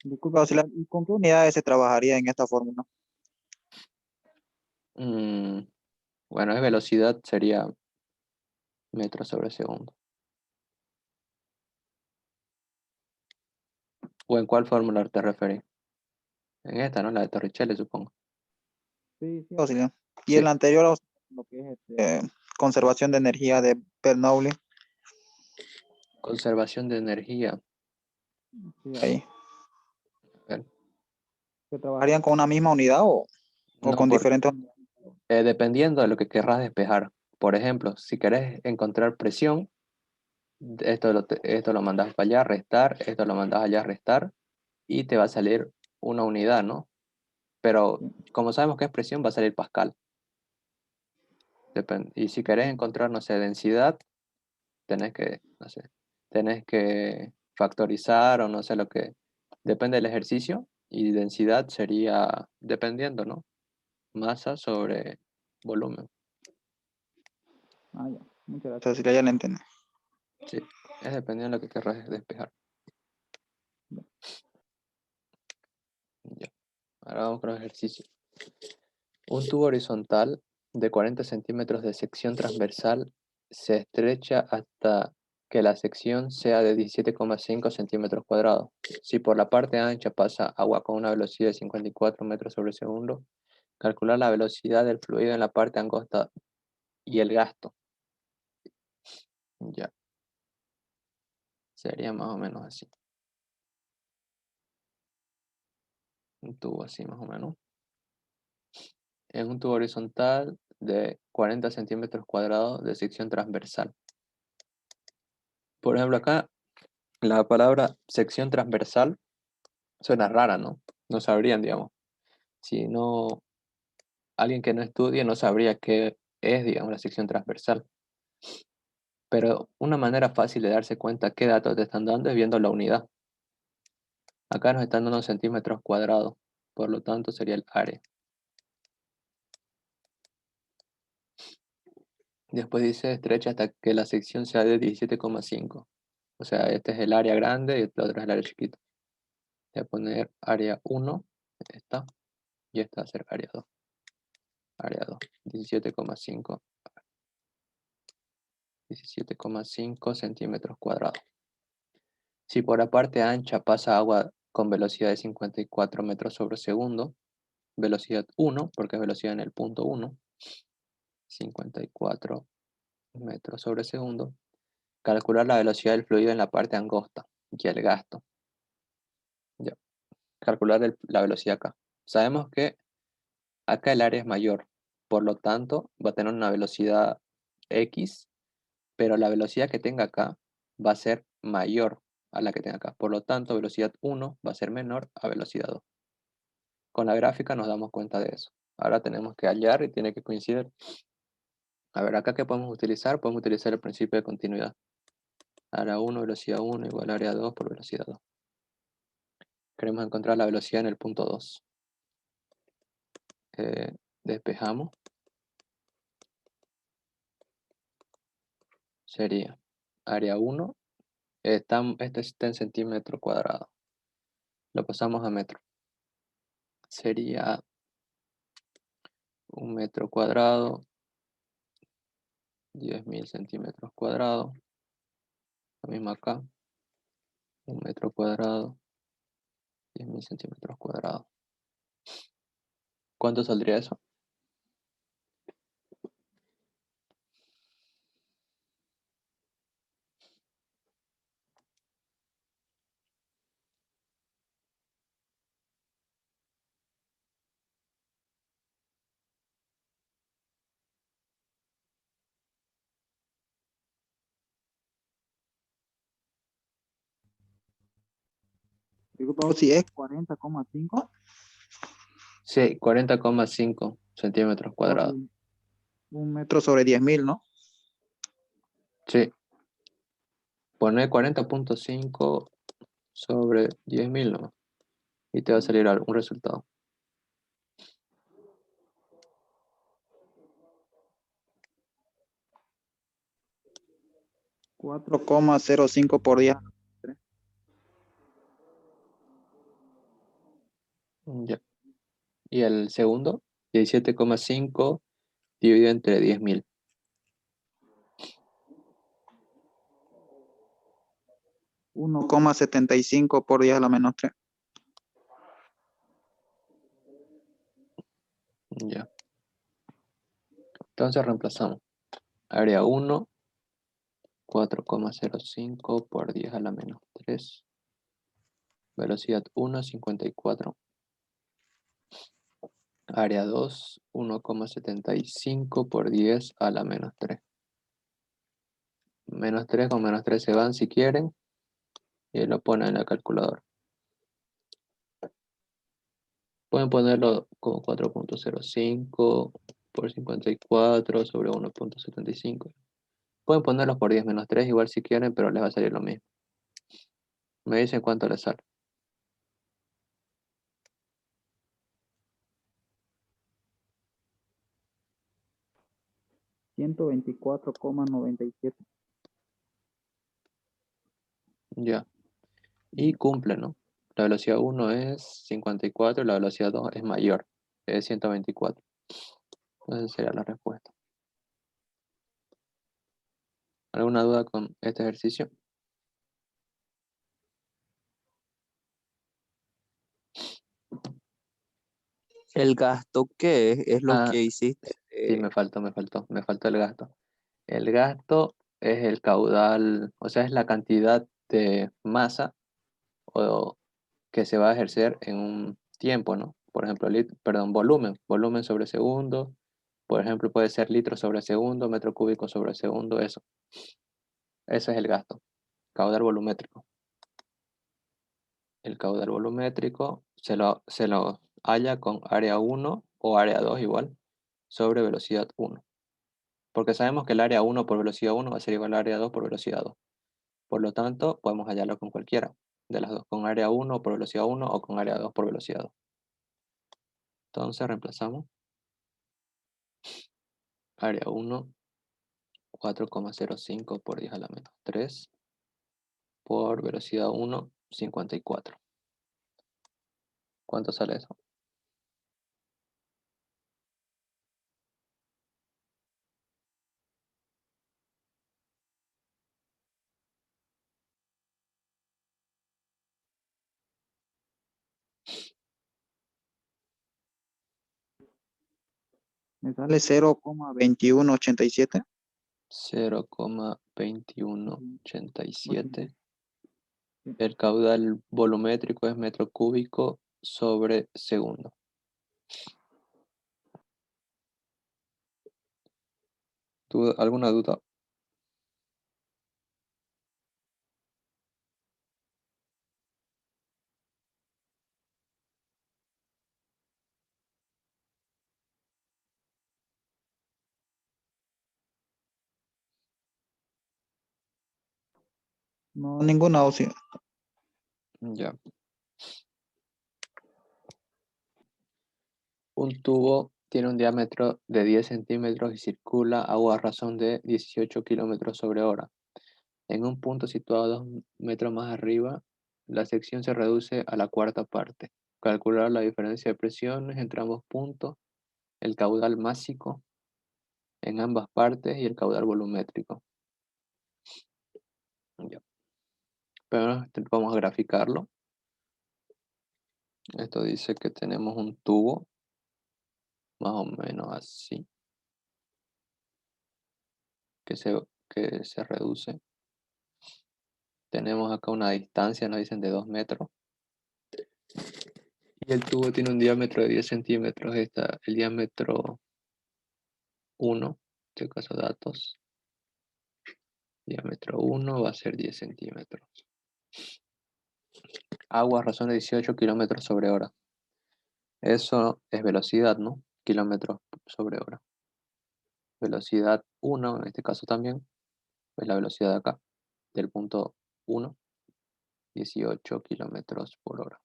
Disculpa, auxiliar, ¿y con qué unidades se trabajaría en esta fórmula? Mm, bueno, es velocidad, sería metros sobre segundo. ¿O en cuál fórmula te referís? En esta, ¿no? La de Torricelli, supongo. Sí, sí, auxiliar. Y Sí, el anterior, auxiliar, lo que es conservación de energía de Bernoulli, conservación de energía. sí, ahí. A ver, ¿Se trabajarían con una misma unidad o no, con diferentes unidades? dependiendo de lo que querrás despejar. Por ejemplo, si querés encontrar presión, esto lo mandas para allá, restar, esto lo mandas allá, restar, y te va a salir una unidad, ¿no? Pero como sabemos que es presión, va a salir Pascal. Y si querés encontrar, no sé, densidad, no sé, tenés que factorizar o no sé lo que, depende del ejercicio, y densidad sería, dependiendo, ¿no? Masa sobre volumen. Ah, ya. Muchas gracias, auxiliar, ya le entendí. Sí, es dependiendo de lo que querrás despejar. Ya, ahora vamos con los ejercicios. Un tubo horizontal de 40 centímetros de sección transversal se estrecha hasta que la sección sea de 17,5 centímetros cuadrados. Si por la parte ancha pasa agua con una velocidad de 54 metros sobre segundo, calcular la velocidad del fluido en la parte angosta y el gasto. Ya, sería más o menos así. Un tubo así más o menos. En un tubo horizontal de 40 centímetros cuadrados de sección transversal. Por ejemplo, acá la palabra sección transversal suena rara, ¿no? No sabrían, digamos. Si no, alguien que no estudie no sabría qué es, digamos, la sección transversal. Pero una manera fácil de darse cuenta qué datos te están dando es viendo la unidad. Acá nos están dando centímetros cuadrados, por lo tanto sería el área. Después dice estrecha hasta que la sección sea de 17,5. O sea, este es el área grande y el otro es el área chiquita. Voy a poner área 1, esta, y esta va a ser área 2. Área 2, 17,5 centímetros cuadrados. Si por la parte ancha pasa agua con velocidad de 54 metros sobre segundo, velocidad 1, porque es velocidad en el punto 1, 54 metros sobre segundo, calcular la velocidad del fluido en la parte angosta y el gasto. Ya. Calcular la velocidad acá. Sabemos que acá el área es mayor, por lo tanto va a tener una velocidad X, pero la velocidad que tenga acá va a ser mayor a la que tenga acá. Por lo tanto, velocidad 1 va a ser menor a velocidad 2. Con la gráfica nos damos cuenta de eso. Ahora tenemos que hallar y tiene que coincidir. A ver, acá ¿qué podemos utilizar? Podemos utilizar el principio de continuidad. Área 1, velocidad 1 igual a área 2 por velocidad 2. Queremos encontrar la velocidad en el punto 2. Despejamos. Sería área 1. Este está en centímetro cuadrado. Lo pasamos a metro. Sería 1 metro cuadrado, 10.000 centímetros cuadrados. Lo mismo acá. 1 metro cuadrado, 10.000 centímetros cuadrados. ¿Cuánto saldría eso? Disculpa, si es 40,5 Sí, 40,5 centímetros cuadrados. sobre 1 metro sobre 10.000, ¿no? Sí. Pone 40,5 sobre 10.000 nomás. Y te va a salir un resultado. $4,05 por día. Ya. Y el segundo, 17,5 dividido entre 10.000. $1,75 por 10 a la menos 3. Ya. Entonces reemplazamos. Área 1, 4,05 por 10 a la menos 3. Velocidad 1, 54. Área 2, 1,75 por 10 a la menos 3. Menos 3 con menos 3 se van si quieren. Y lo ponen en la calculadora. Pueden ponerlo como 4,05 por 54 sobre 1,75. Pueden ponerlos por 10 menos 3 igual si quieren, pero les va a salir lo mismo. Me dicen cuánto les sale. $124,97. Ya. Y cumple, ¿no? La velocidad 1 es 54 y la velocidad 2 es mayor, es 124. Entonces sería la respuesta. ¿Alguna duda con este ejercicio? ¿El gasto qué es lo Ah, que hiciste? sí, me faltó el gasto. El gasto es el caudal, o sea, es la cantidad de masa o que se va a ejercer en un tiempo, ¿no? Por ejemplo, volumen sobre segundo. Por ejemplo, puede ser litro sobre segundo, metro cúbico sobre segundo, eso. Ese es el gasto, caudal volumétrico. El caudal volumétrico se lo halla con área 1 o área 2 igual sobre velocidad 1. Porque sabemos que el área 1 por velocidad 1 va a ser igual al área 2 por velocidad 2. Por lo tanto, podemos hallarlo con cualquiera de las dos, con área 1 por velocidad 1 o con área 2 por velocidad 2. Entonces reemplazamos área 1, 4,05 por 10 a la menos 3 por velocidad 1, 54. ¿Cuánto sale eso? Me sale 0,2187. 0,2187. El caudal volumétrico es metro cúbico sobre segundo. ¿Alguna duda? No, ninguna opción. Ya. Un tubo tiene un diámetro de 10 centímetros y circula a una razón de 18 kilómetros sobre hora. En un punto situado 2 metros más arriba, la sección se reduce a la cuarta parte. Calcular la diferencia de presiones entre ambos puntos, el caudal másico en ambas partes y el caudal volumétrico. Ya. Pero vamos a graficarlo. Esto dice que tenemos un tubo, más o menos así, que se reduce. Tenemos acá una distancia, nos dicen de 2 metros. Y el tubo tiene un diámetro de 10 centímetros. Está el diámetro 1, en este caso datos. Diámetro 1 va a ser 10 centímetros. Agua a razón de 18 kilómetros sobre hora. Eso es velocidad, ¿no? Kilómetros sobre hora. Velocidad 1, en este caso también, es la velocidad de acá, del punto 1, 18 kilómetros por hora.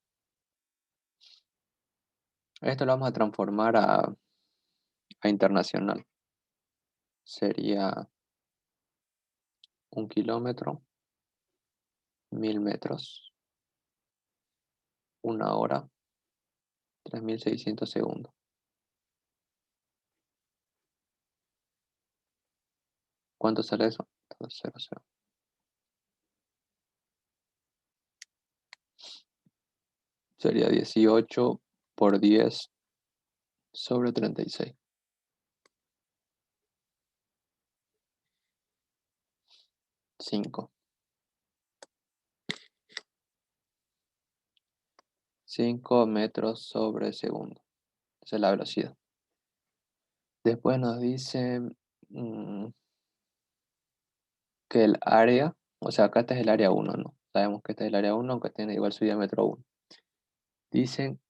Esto lo vamos a transformar a internacional. Sería 1 kilómetro, 1000 metros, 1 hora, 3600 segundos. ¿Cuánto sale eso? 0, 0. Sería 18 por 10 sobre 36. 5. 5 metros sobre segundo. Esa es la velocidad. Después nos dice que el área, o sea, acá este es el área 1, ¿no? Sabemos que este es el área 1, aunque tiene igual su diámetro 1. Dicen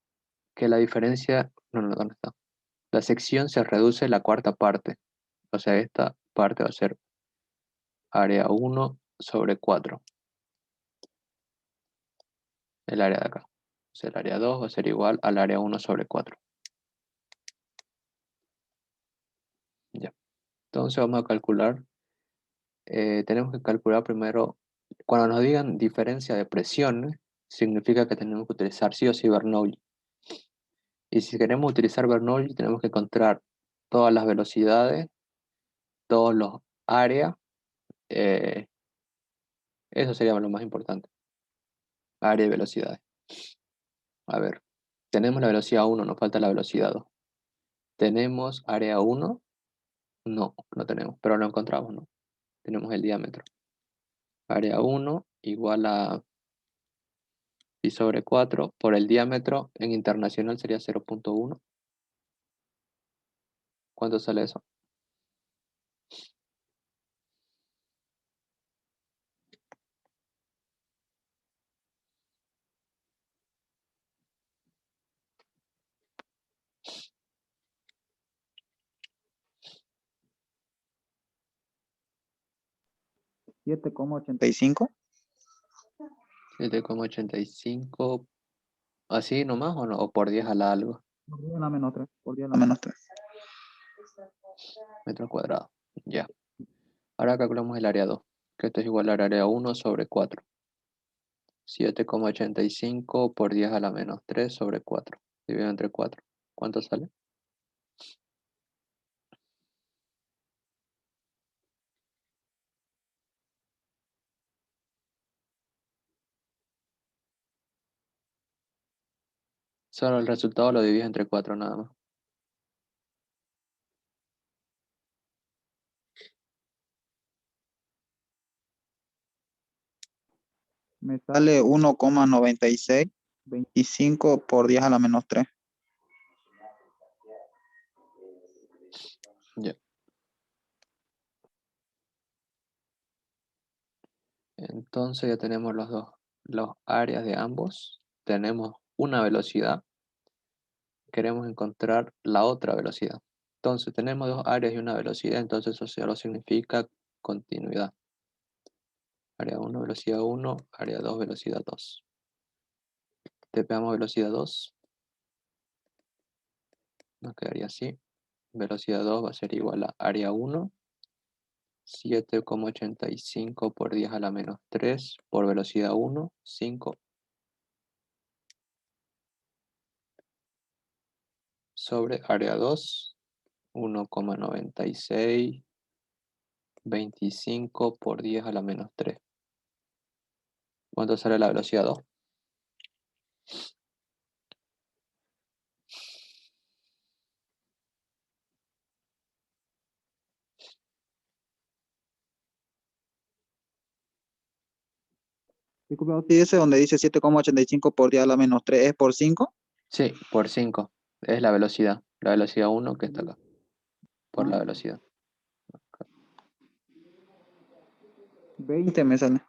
que la diferencia, no, ¿dónde está? La sección se reduce a la cuarta parte. O sea, esta parte va a ser área 1 sobre 4. El área de acá. O sea, el área 2 va a ser igual al área 1 sobre 4. Ya. Entonces vamos a calcular. Tenemos que calcular primero, cuando nos digan diferencia de presiones, significa que tenemos que utilizar sí o sí Bernoulli. Y si queremos utilizar Bernoulli, tenemos que encontrar todas las velocidades, todos los áreas. eh, Eso sería lo más importante. Área y velocidades. A ver, tenemos la velocidad 1, nos falta la velocidad 2. ¿Tenemos área 1? No, no tenemos, pero lo encontramos, ¿no? Tenemos el diámetro. Área 1 igual a pi sobre 4 por el diámetro. En internacional sería 0.1. ¿Cuánto sale eso? $7,85. 7,85. ¿Así nomás o no? ¿O por 10 a la algo? Por 10 a la menos 3. Por 10 a la menos 3. Metros cuadrados. Ya. Ahora calculamos el área 2, que esto es igual al área 1 sobre 4. 7,85 por 10 a la menos 3 sobre 4. Dividido entre 4. ¿Cuánto sale? Solo el resultado lo divides entre 4 nada más. Me sale 1,9625 por 10 a la menos 3. Ya. Entonces ya tenemos los áreas de ambos. Tenemos una velocidad. Queremos encontrar la otra velocidad. Entonces tenemos dos áreas y una velocidad, entonces eso solo significa continuidad. Área 1, velocidad 1, área 2, velocidad 2. Tepeamos velocidad 2. Nos quedaría así. Velocidad 2 va a ser igual a área 1, 7,85 por 10 a la menos 3 por velocidad 1, 5. Sobre área 2, 1,9625 por 10 a la menos 3. ¿Cuánto sale la velocidad 2? Disculpe, ¿sí ese donde dice 7,85 por 10 a la menos 3 es por 5? Sí, por 5. Es la velocidad. La velocidad 1 que está acá. Por la velocidad. 20 me sale.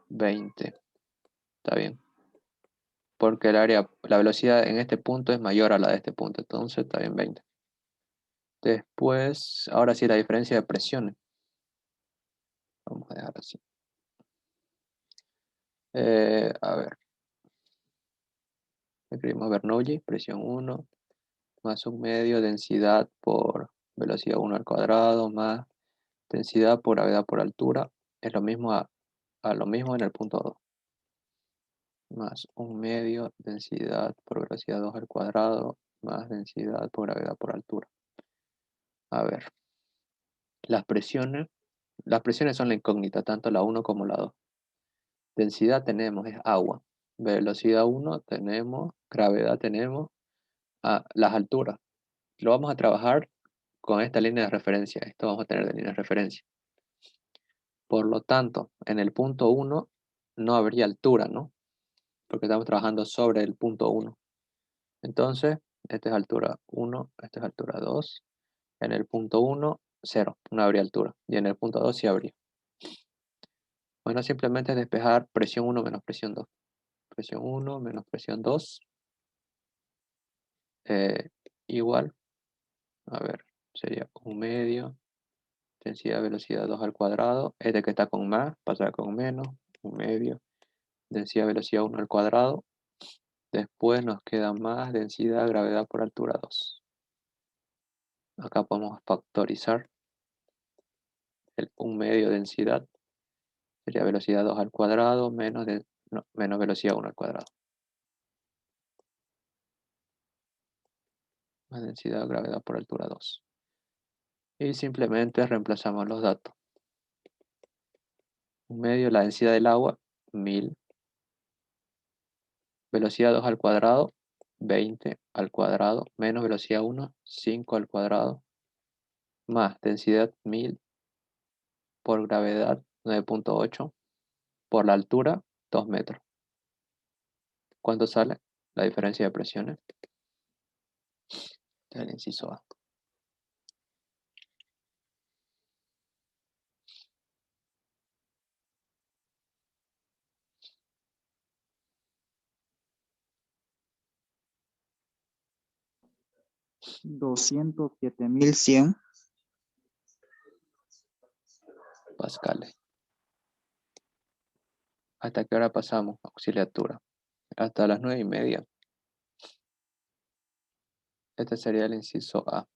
20. está bien. Porque el área, la velocidad en este punto es mayor a la de este punto, entonces está bien 20. Después, ahora sí la diferencia de presiones. Vamos a dejar así. A ver, escribimos Bernoulli, presión 1, más un medio, densidad por velocidad 1 al cuadrado, más densidad por gravedad por altura, es lo mismo a lo mismo en el punto 2. Más un medio, densidad por velocidad 2 al cuadrado, más densidad por gravedad por altura. A ver, las presiones son la incógnita, tanto la 1 como la 2. Densidad tenemos, es agua. Velocidad 1 tenemos, gravedad tenemos, las alturas. Lo vamos a trabajar con esta línea de referencia. Esto vamos a tener de línea de referencia. Por lo tanto, en el punto 1 no habría altura, ¿no? Porque estamos trabajando sobre el punto 1. Entonces, esta es altura 1, esta es altura 2. En el punto 1, 0, no habría altura. Y en el punto 2 sí habría. Bueno, simplemente es despejar presión 1 menos presión 2. Presión 1 menos presión 2. Igual, a ver, sería un medio. Densidad, velocidad 2 al cuadrado. Este que está con más, pasa con menos. Un medio. Densidad, velocidad 1 al cuadrado. Después nos queda más densidad, gravedad por altura 2. Acá podemos factorizar un medio densidad. Sería velocidad 2 al cuadrado menos velocidad 1 al cuadrado. Más densidad, gravedad por altura 2. Y simplemente reemplazamos los datos. Un medio, la densidad del agua, 1000. Velocidad 2 al cuadrado, 20 al cuadrado, menos velocidad 1, 5 al cuadrado, más densidad 1000 por gravedad 9.8, por la altura 2 metros. ¿Cuánto sale? La diferencia de presiones. Este es el inciso A. $207,100 Pascales. ¿Hasta qué hora pasamos? Auxiliatura. Hasta las 9:30. Este sería el inciso A.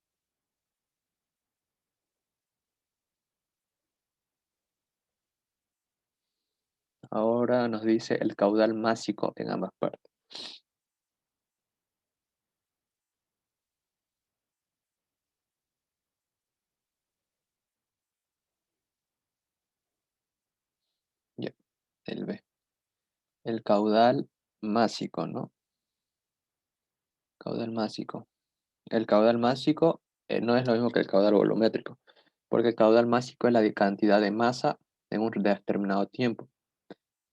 Ahora nos dice el caudal másico en ambas partes. Ya, el B. El caudal másico, ¿no? Caudal másico. El caudal másico no es lo mismo que el caudal volumétrico, porque el caudal másico es la cantidad de masa en un determinado tiempo.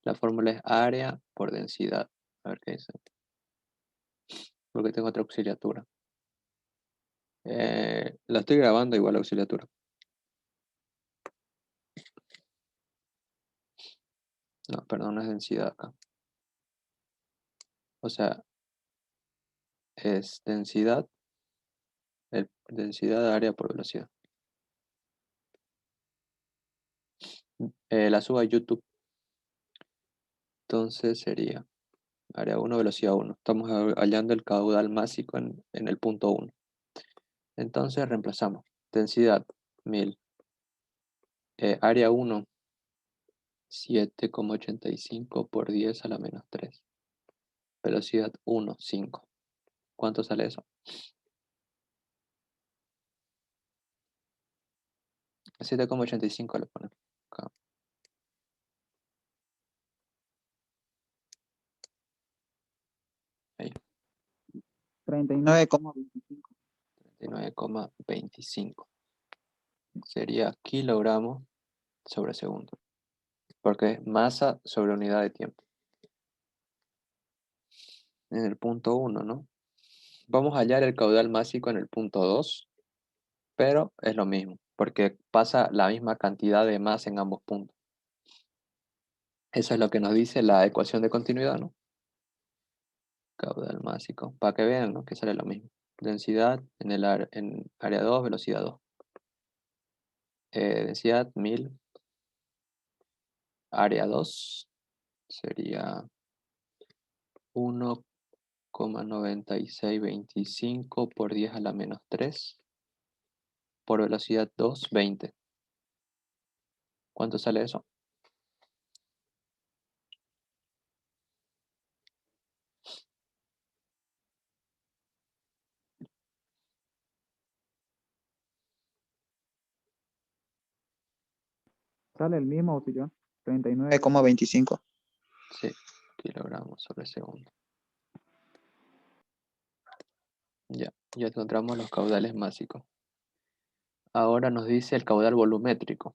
La fórmula es área por densidad. A ver qué dice. Porque tengo otra auxiliatura. La estoy grabando igual la auxiliatura. No, perdón, no es densidad acá. O sea, es densidad, densidad de área por velocidad. La subo a YouTube. Entonces sería área 1, velocidad 1. Estamos hallando el caudal másico en el punto 1. Entonces reemplazamos. Densidad 1000. Área 1, 7,85 por 10 a la menos 3. Velocidad 1, 5. ¿Cuánto sale eso? 7,85 le ponemos acá. Ahí, 39,25. 39,25. Sería kilogramos sobre segundo. Porque es masa sobre unidad de tiempo. En el punto 1, ¿no? Vamos a hallar el caudal másico en el punto 2, pero es lo mismo, porque pasa la misma cantidad de masa en ambos puntos. Eso es lo que nos dice la ecuación de continuidad, ¿no? Caudal másico. Para que vean, ¿no? Que sale lo mismo. Densidad en área 2, velocidad 2. Densidad 1000. Área 2 sería 1,9625 por 10 a la menos 3 por velocidad 2, 20. ¿Cuánto sale eso? Sale el mismo, auxiliar. 39,25. Sí, kilogramos sobre segundo. Ya encontramos los caudales másicos. Ahora nos dice el caudal volumétrico.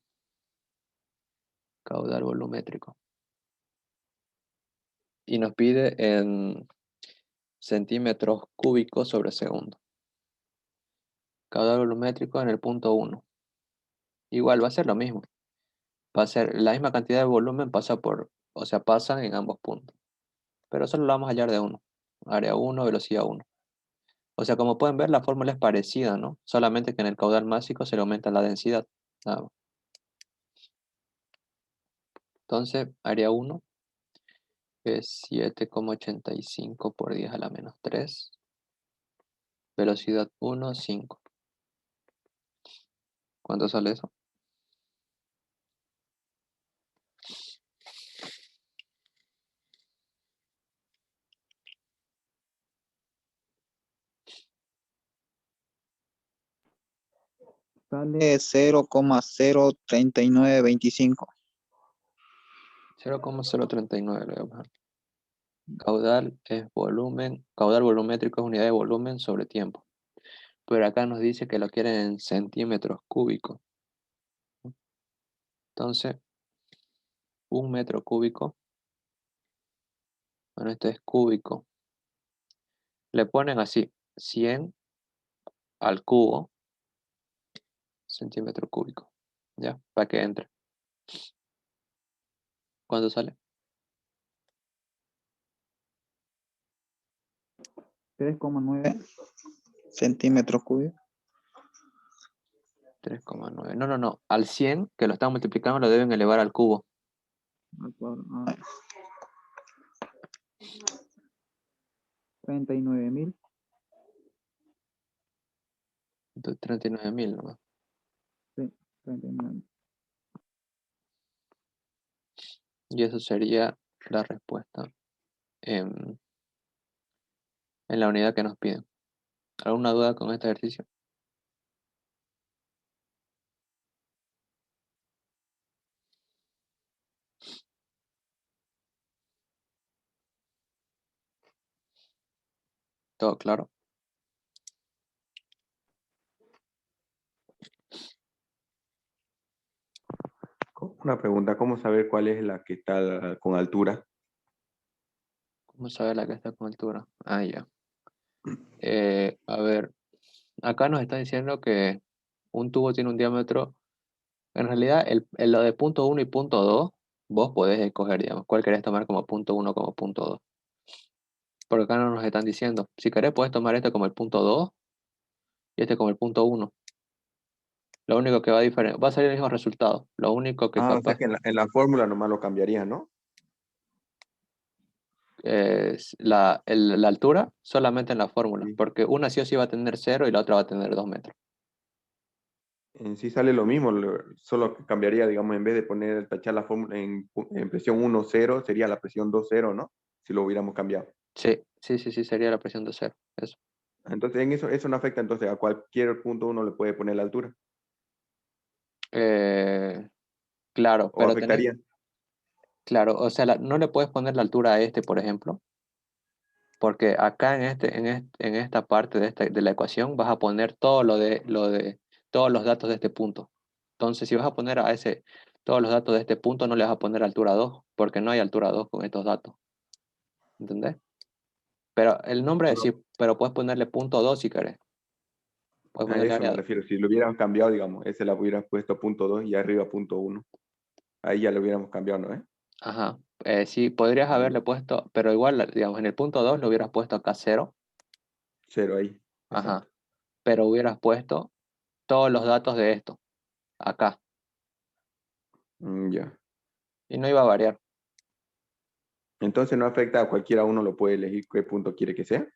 Caudal volumétrico. Y nos pide en centímetros cúbicos sobre segundo. Caudal volumétrico en el punto 1. Igual va a ser lo mismo. Va a ser la misma cantidad de volumen, pasan en ambos puntos. Pero solo lo vamos a hallar de uno. Área 1, velocidad 1. O sea, como pueden ver, la fórmula es parecida, ¿no? Solamente que en el caudal másico se le aumenta la densidad. Nada más. Entonces, área 1 es 7,85 por 10 a la menos 3. Velocidad 1, 5. ¿Cuánto sale eso? Sale 0,03925. 0,039 lo voy a bajar. Caudal es volumen. Caudal volumétrico es unidad de volumen sobre tiempo. Pero acá nos dice que lo quieren en centímetros cúbicos. Entonces, 1 metro cúbico. Bueno, este es cúbico. Le ponen así, 100 al cubo, centímetro cúbico. ¿Ya? Para que entre. ¿Cuánto sale? 3,9 centímetros cúbicos. 3,9. No. Al 100, que lo están multiplicando, lo deben elevar al cubo. Al cuadrado. 39.000. Entonces, 39.000 nomás. Sí, 39. Y eso sería la respuesta en la unidad que nos piden. ¿Alguna duda con este ejercicio? ¿Todo claro? Una pregunta, ¿cómo saber cuál es la que está con altura? ¿Cómo sabe la que está con altura? Ah, ya. A ver, acá nos está diciendo que un tubo tiene un diámetro. En realidad, lo de punto 1 y punto 2, vos podés escoger, digamos, cuál querés tomar como punto 1 como punto 2. Porque acá no nos están diciendo. Si querés, puedes tomar este como el punto 2 y este como el punto 1. Lo único que va a salir el mismo resultado. Lo único que Ah, o sea capaz que en la fórmula nomás lo cambiaría, ¿no? es la altura solamente en la fórmula. Sí. Porque una sí o sí va a tener 0 y la otra va a tener 2 metros. En sí sale lo mismo, solo que cambiaría, digamos, en vez de tachar la fórmula en presión 1, 0, sería la presión 2, 0, ¿no? Si lo hubiéramos cambiado. Sí, sería la presión de 0. Eso. Entonces, eso no afecta, entonces, a cualquier punto uno le puede poner la altura. Claro, ¿O pero afectaría? claro, o sea, no le puedes poner la altura a este, por ejemplo, porque acá en esta parte de la ecuación vas a poner todos los datos de este punto. Entonces, si vas a poner todos los datos de este punto, no le vas a poner altura 2, porque no hay altura 2 con estos datos. ¿Entendés? Pero el nombre es Solo- sí, pero puedes ponerle punto 2 si querés. Puedes A ponerle eso me área. refiero. Si lo hubieran cambiado, digamos, ese la hubieran puesto punto 2 y arriba punto 1. Ahí ya lo hubiéramos cambiado, ¿no? Ajá. Sí, podrías haberle puesto, pero igual, digamos, en el punto 2 lo hubieras puesto acá 0. 0 ahí. Ajá. Exacto. Pero hubieras puesto todos los datos de esto, acá. Ya. Y no iba a variar. Entonces no afecta a cualquiera, uno lo puede elegir qué punto quiere que sea.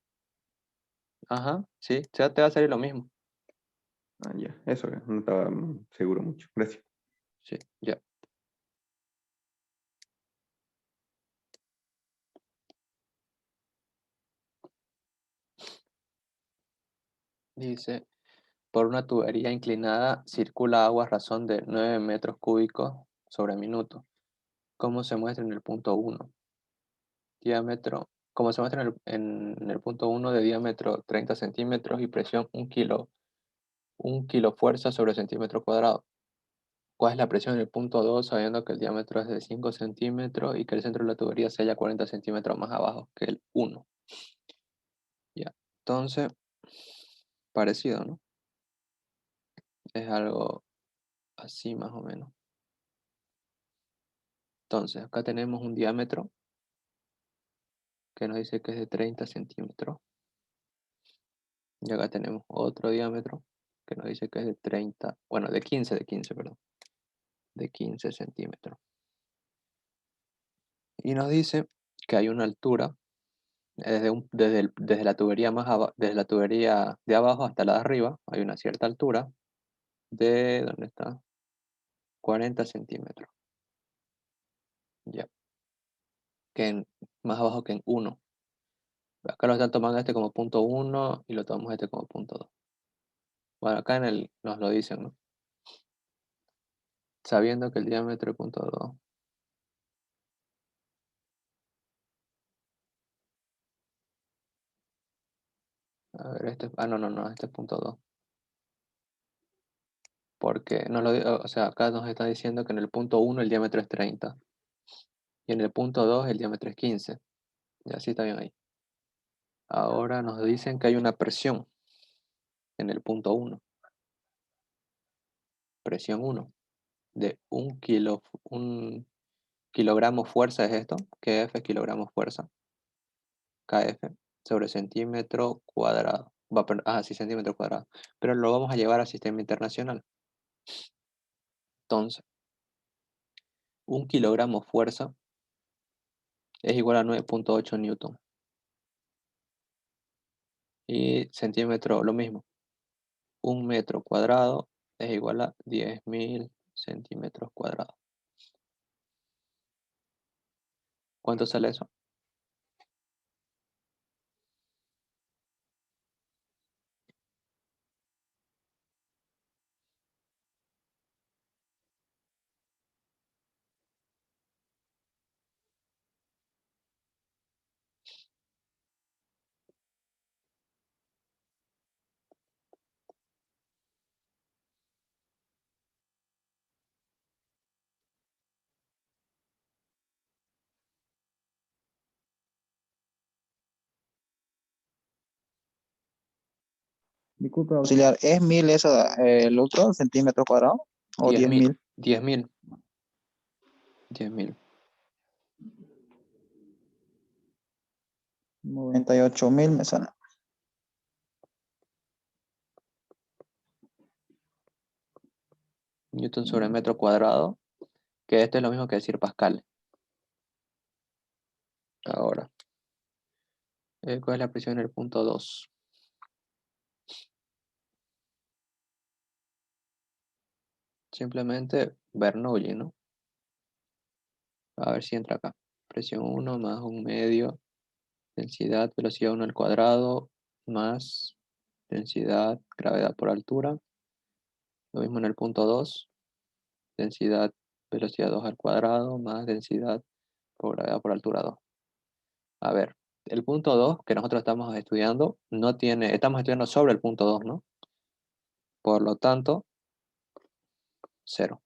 Ajá, sí, ya te va a salir lo mismo. Ah, ya. Eso no estaba seguro mucho. Gracias. Sí, ya. Dice, por una tubería inclinada circula agua a razón de 9 metros cúbicos sobre minuto. ¿Cómo se muestra en el punto 1? Diámetro, como se muestra en el punto 1 de diámetro 30 centímetros y presión 1 kilo fuerza sobre centímetro cuadrado. ¿Cuál es la presión en el punto 2 sabiendo que el diámetro es de 5 centímetros y que el centro de la tubería se halla 40 centímetros más abajo que el 1? Ya, entonces, parecido, ¿no? Es algo así más o menos. Entonces, acá tenemos un diámetro que nos dice que es de 30 centímetros. Y acá tenemos otro diámetro que nos dice que es de 30, bueno, de 15, perdón, de 15 centímetros. Y nos dice que hay una altura desde la tubería desde la tubería de abajo hasta la de arriba, hay una cierta altura de, ¿dónde está? 40 centímetros. Ya, más abajo que en 1. Acá lo están tomando este como punto 1 y lo tomamos este como punto 2. Bueno, acá nos lo dicen, ¿no? Sabiendo que el diámetro es punto 2. A ver, no, este es punto 2. Porque o sea, acá nos está diciendo que en el punto 1 el diámetro es 30 y en el punto 2 el diámetro es 15. Y así está bien ahí. Ahora nos dicen que hay una presión en el punto 1. Presión 1 de 1 kilogramo fuerza es esto. KF es kilogramo fuerza. KF sobre centímetro cuadrado. Sí, centímetro cuadrado. Pero lo vamos a llevar al sistema internacional. Entonces, 1 kilogramo fuerza es igual a 9,8 newton. Y centímetro, lo mismo. 1 metro cuadrado es igual a 10.000 centímetros cuadrados. ¿Cuánto sale eso? Disculpe, auxiliar, ¿es 1000 eso, el otro, centímetros cuadrados? ¿O 10.000, 10.000? 10.000, 10.000. 98.000 me suena. Newton sobre metro cuadrado, que esto es lo mismo que decir pascal. Ahora, ¿cuál es la presión en el punto 2? Simplemente Bernoulli, ¿no? A ver si entra acá. Presión 1 más 1 medio, densidad, velocidad 1 al cuadrado, más densidad, gravedad por altura. Lo mismo en el punto 2, densidad, velocidad 2 al cuadrado, más densidad por gravedad por altura 2. A ver, el punto 2 que nosotros estamos estudiando, estamos estudiando sobre el punto 2, ¿no? Por lo tanto, 0.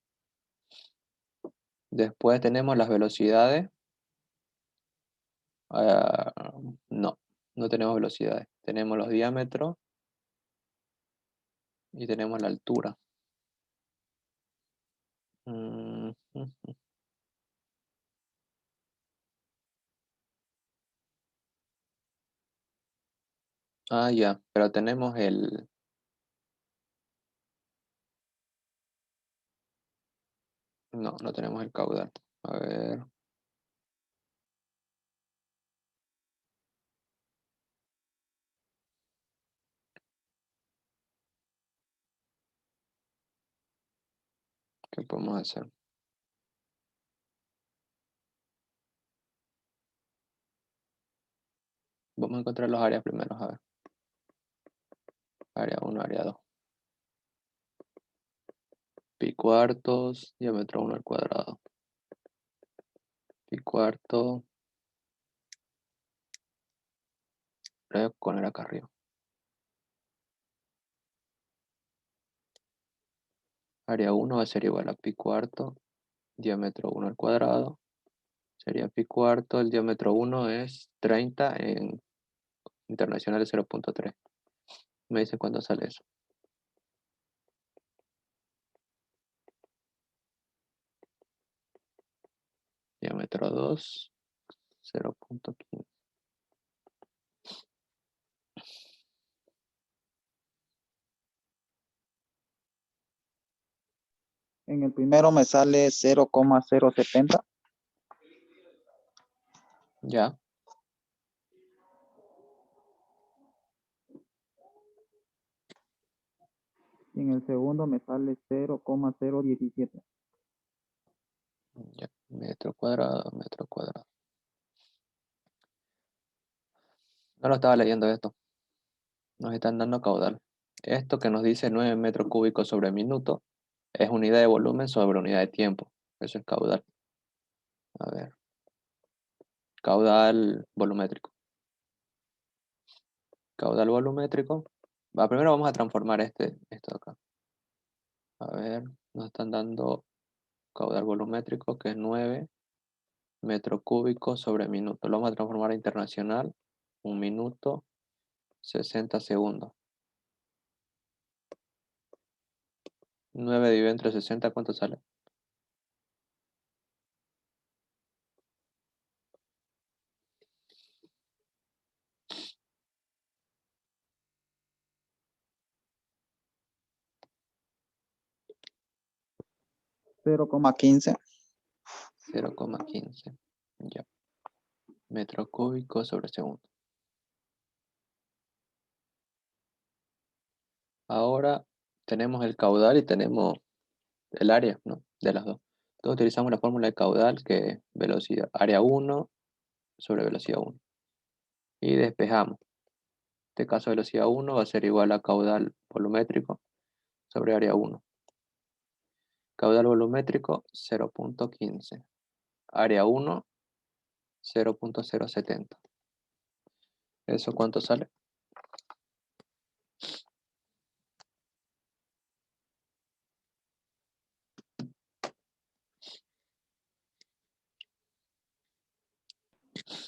Después tenemos las velocidades. Ah, no, no tenemos velocidades. Tenemos los diámetros y tenemos la altura. Mm, Ah, ya, pero tenemos el... No, no tenemos el caudal. A ver, ¿qué podemos hacer? Vamos a encontrar los áreas primero, a ver. Área 1, área 2. Pi cuartos, diámetro 1 al cuadrado. Pi cuarto, lo voy a poner acá arriba. Área 1 va a ser igual a pi cuarto, diámetro 1 al cuadrado. Sería pi cuarto, el diámetro 1 es 30 en internacional es 0.3. Me dicen cuándo sale eso. Diámetro 2, 0.15. En el primero me sale 0,070. Ya, Y en el segundo me sale 0,017. ya. Metro cuadrado, metro cuadrado. No lo estaba leyendo esto. Nos están dando caudal. Esto que nos dice 9 metros cúbicos sobre minuto es unidad de volumen sobre unidad de tiempo. Eso es caudal. A ver. Caudal volumétrico. Caudal volumétrico. Primero vamos a transformar esto de acá. A ver, nos están dando caudal volumétrico que es 9 metros cúbicos sobre minuto. Lo vamos a transformar a internacional. 1 minuto, 60 segundos. 9 dividido entre 60, ¿cuánto sale? 0,15. 0,15. Ya. Metro cúbico sobre segundo. Ahora tenemos el caudal y tenemos el área, ¿no? De las dos. Entonces utilizamos la fórmula de caudal que es velocidad, área 1 sobre velocidad 1. Y despejamos. En este caso velocidad 1 va a ser igual a caudal volumétrico sobre área 1. Caudal volumétrico 0.15. Área 1 0.070. ¿Eso cuánto sale?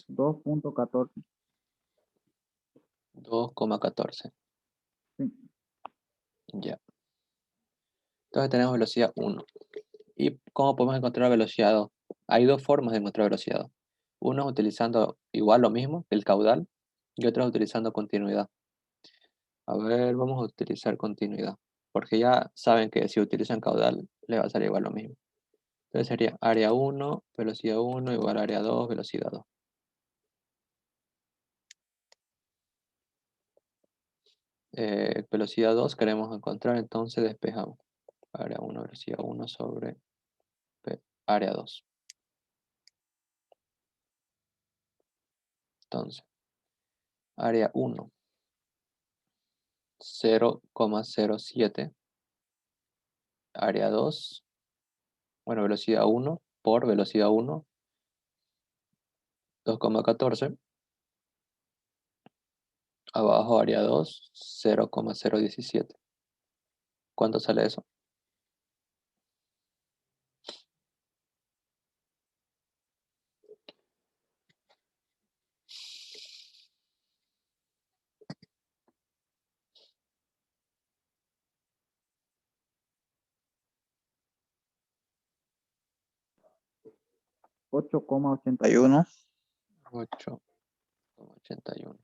2,14. 2,14. Sí. Ya. Entonces tenemos velocidad 1. ¿Y cómo podemos encontrar velocidad 2? Hay dos formas de encontrar velocidad 2. Uno es utilizando igual lo mismo, el caudal, y otro es utilizando continuidad. A ver, vamos a utilizar continuidad, porque ya saben que si utilizan caudal, le va a salir igual lo mismo. Entonces sería área 1, velocidad 1 igual a área 2, velocidad 2. Velocidad 2 queremos encontrar, entonces despejamos. Área 1, velocidad 1 sobre área 2. Entonces, área 1, 0,07. Área 2, bueno, velocidad 1 por velocidad 1, 2,14. Abajo área 2, 0,017. ¿Cuánto sale eso? 8,81. 8,81.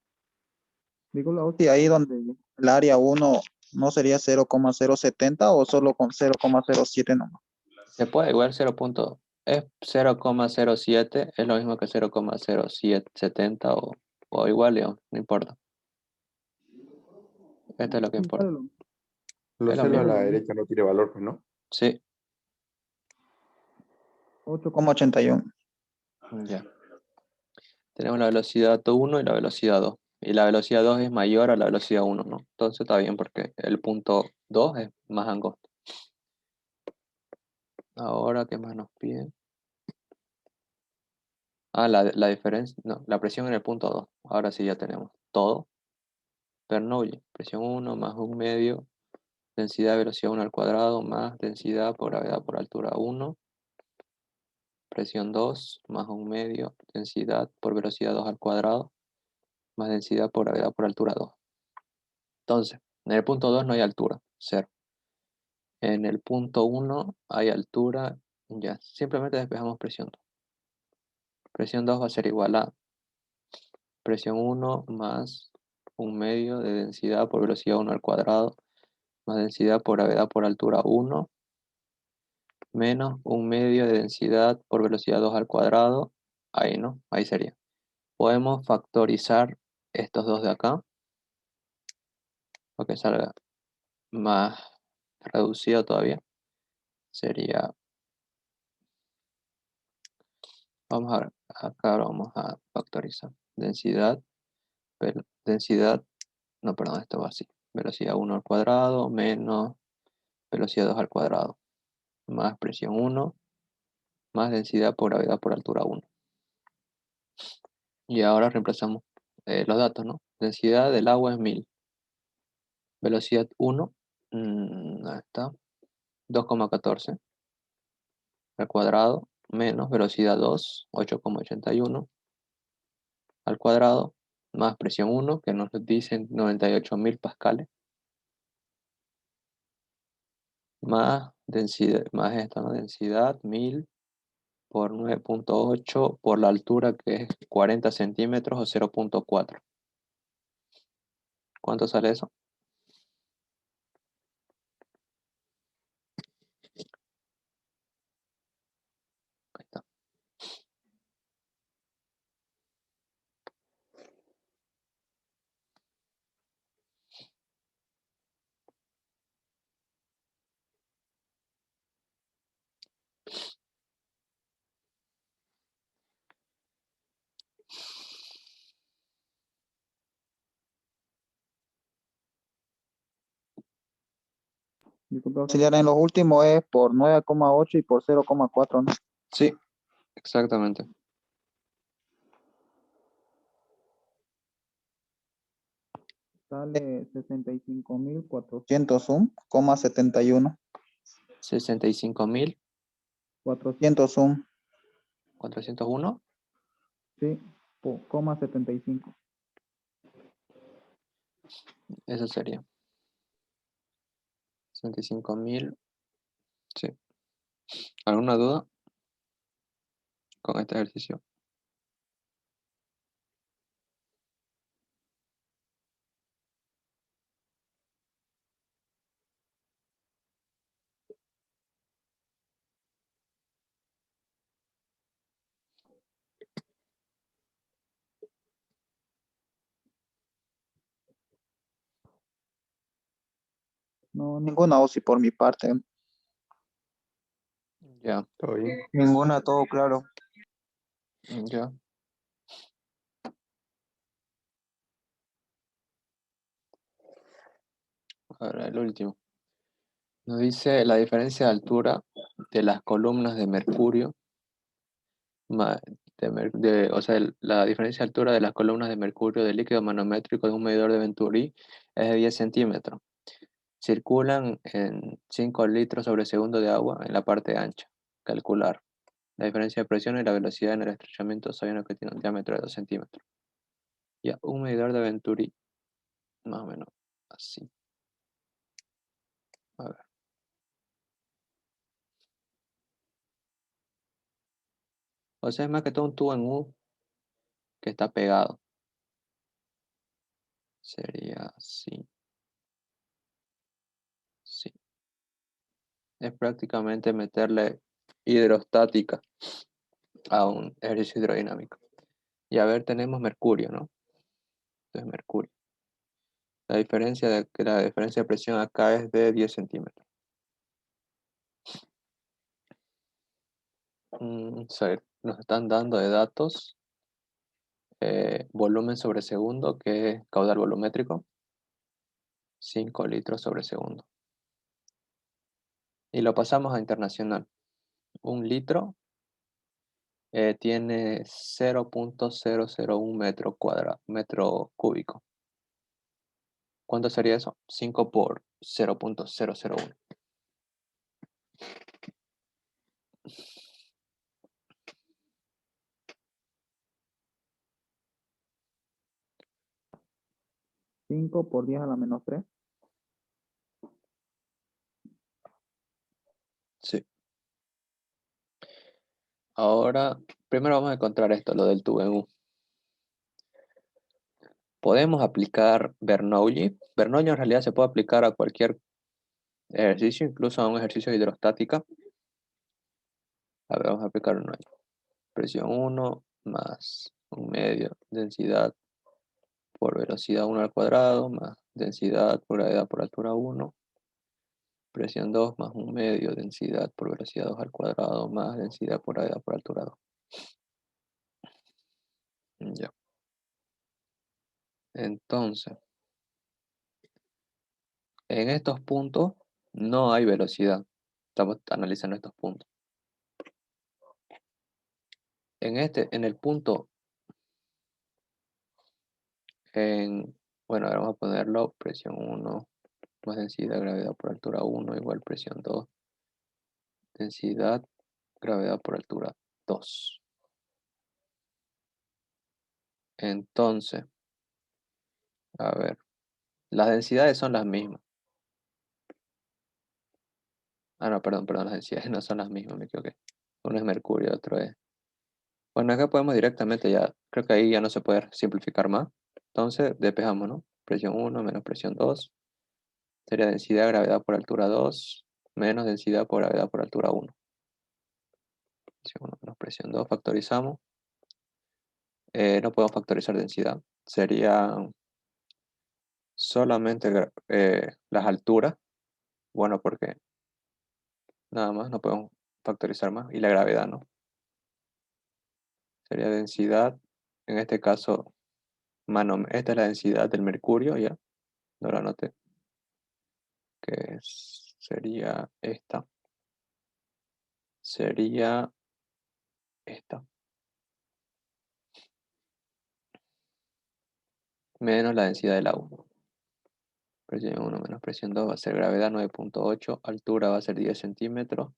Disculpa, Ausi, ahí donde el área 1 no sería 0,070 o solo con 0,07 nomás. Se puede igual 0,07 es lo mismo que 0,0770 o igual, digamos, no importa. Esto es lo que Sí, importa. vale lo- Lo Es lo celo a mismo. la derecha no tiene valor, pues, ¿no? Sí, 8,81. ya. Tenemos la velocidad 1 y la velocidad 2. Y la velocidad 2 es mayor a la velocidad 1, ¿no? Entonces está bien porque el punto 2 es más angosto. Ahora, ¿qué más nos piden? Ah, la diferencia, no, la presión en el punto 2. Ahora sí ya tenemos todo. Bernoulli, presión 1 más un medio, densidad de velocidad 1 al cuadrado más densidad por gravedad por altura 1, presión 2 más un medio, densidad por velocidad 2 al cuadrado más densidad por gravedad por altura 2. Entonces, en el punto 2 no hay altura, 0. En el punto 1 hay altura, ya, simplemente despejamos presión 2. Presión 2 va a ser igual a presión 1 más un medio de densidad por velocidad 1 al cuadrado más densidad por gravedad por altura 1 menos un medio de densidad por velocidad 2 al cuadrado. Ahí, ¿no? Ahí sería. Podemos factorizar estos dos de acá para que salga más reducido todavía. Sería, vamos a ver, acá lo vamos a factorizar. Densidad, densidad, no, perdón, esto va así. Velocidad 1 al cuadrado menos velocidad 2 al cuadrado más presión 1 más densidad por gravedad por altura 1. Y ahora reemplazamos los datos, ¿no? Densidad del agua es 1000. Velocidad 1, ahí está, 2,14 al cuadrado, menos velocidad 2, 8,81 al cuadrado, más presión 1, que nos dicen 98.000 pascales, más densidad, más esta, ¿no? Densidad 1000 por 9,8 por la altura que es 40 centímetros o 0,4. ¿Cuánto sale eso? Ahí está. Disculpa, auxiliar, en los últimos es por 9,8 y por 0,4, ¿no? Sí, exactamente. Sale 65.400 coma 71. 65.401. 400 sí, coma 75. Eso sería. 65.000. Sí. ¿Alguna duda con este ejercicio? No, ninguna OSI por mi parte. Ya, Todo bien. Ninguna, todo claro. ya. Ahora el último. Nos dice la diferencia de altura de las columnas de mercurio, o sea, la diferencia de altura de las columnas de mercurio de líquido manométrico de un medidor de Venturi es de 10 centímetros. Circulan en 5 litros sobre segundo de agua en la parte ancha. Calcular la diferencia de presión y la velocidad en el estrechamiento sabiendo que tiene un diámetro de 2 centímetros. Ya, un medidor de Venturi, más o menos así. A ver. O sea, es más que todo un tubo en U que está pegado. Sería así. Sí. Es prácticamente meterle hidrostática a un ejercicio hidrodinámico. Y a ver, tenemos mercurio, ¿no? Entonces, mercurio. La diferencia de presión acá es de 10 centímetros. Nos están dando de datos volumen sobre segundo, que es caudal volumétrico, 5 litros sobre segundo. Y lo pasamos a internacional. Un litro tiene 0.001 metro cúbico. ¿Cuánto sería eso? 5 por 0.001. Cinco por 10 a la menos 3. Sí. Ahora, primero vamos a encontrar esto, lo del tubo en U. Podemos aplicar Bernoulli. Bernoulli en realidad se puede aplicar a cualquier ejercicio, incluso a un ejercicio de hidrostática. A ver, vamos a aplicar Bernoulli. Presión 1 más 1/2 densidad por velocidad 1 al cuadrado más densidad por gravedad por altura 1. Presión 2 más 1/2 densidad por velocidad 2 al cuadrado más densidad por gravedad por altura 2. Ya. Entonces, en estos puntos no hay velocidad. Estamos analizando estos puntos. En el punto, bueno, ahora vamos a ponerlo presión 1 más densidad, gravedad por altura 1 igual presión 2, densidad, gravedad por altura 2. Entonces, a ver, las densidades son las mismas. Ah, no, perdón, las densidades no son las mismas, me equivoqué. Uno es mercurio, otro es... Bueno, acá podemos directamente ya, creo que ahí ya no se puede simplificar más. Entonces, despejamos, ¿no? Presión 1 menos presión 2. Sería densidad, gravedad por altura 2, menos densidad por gravedad por altura 1. Presión 1 menos presión 2, factorizamos. No podemos factorizar densidad. Sería solamente las alturas. Bueno, porque nada más, no podemos factorizar más. Y la gravedad, ¿no? Sería densidad, en este caso, esta es la densidad del mercurio, ya. No la anoté. Sería esta. Sería esta. Menos la densidad del agua. Presión 1 menos presión 2 va a ser gravedad 9.8, altura va a ser 10 centímetros,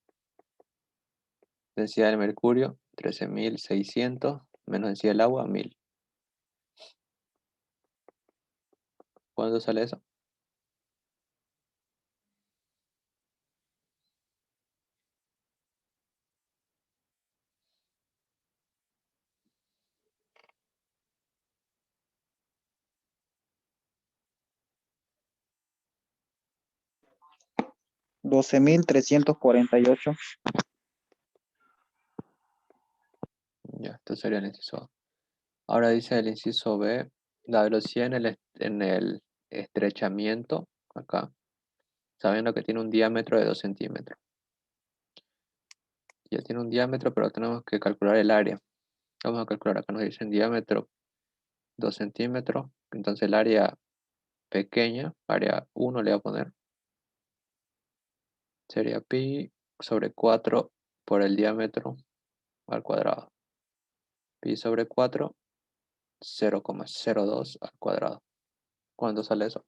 densidad del mercurio 13.600, menos densidad del agua 1000. ¿Cuándo sale eso? $12,348. Ya, esto sería el inciso A. Ahora dice el inciso B, la velocidad en el estrechamiento, acá, sabiendo que tiene un diámetro de 2 centímetros. Ya tiene un diámetro, pero tenemos que calcular el área. Vamos a calcular, acá nos dicen diámetro 2 centímetros, entonces el área pequeña, área 1 le voy a poner, sería pi sobre 4 por el diámetro al cuadrado. Pi sobre 4, 0,02 al cuadrado. ¿Cuánto sale eso?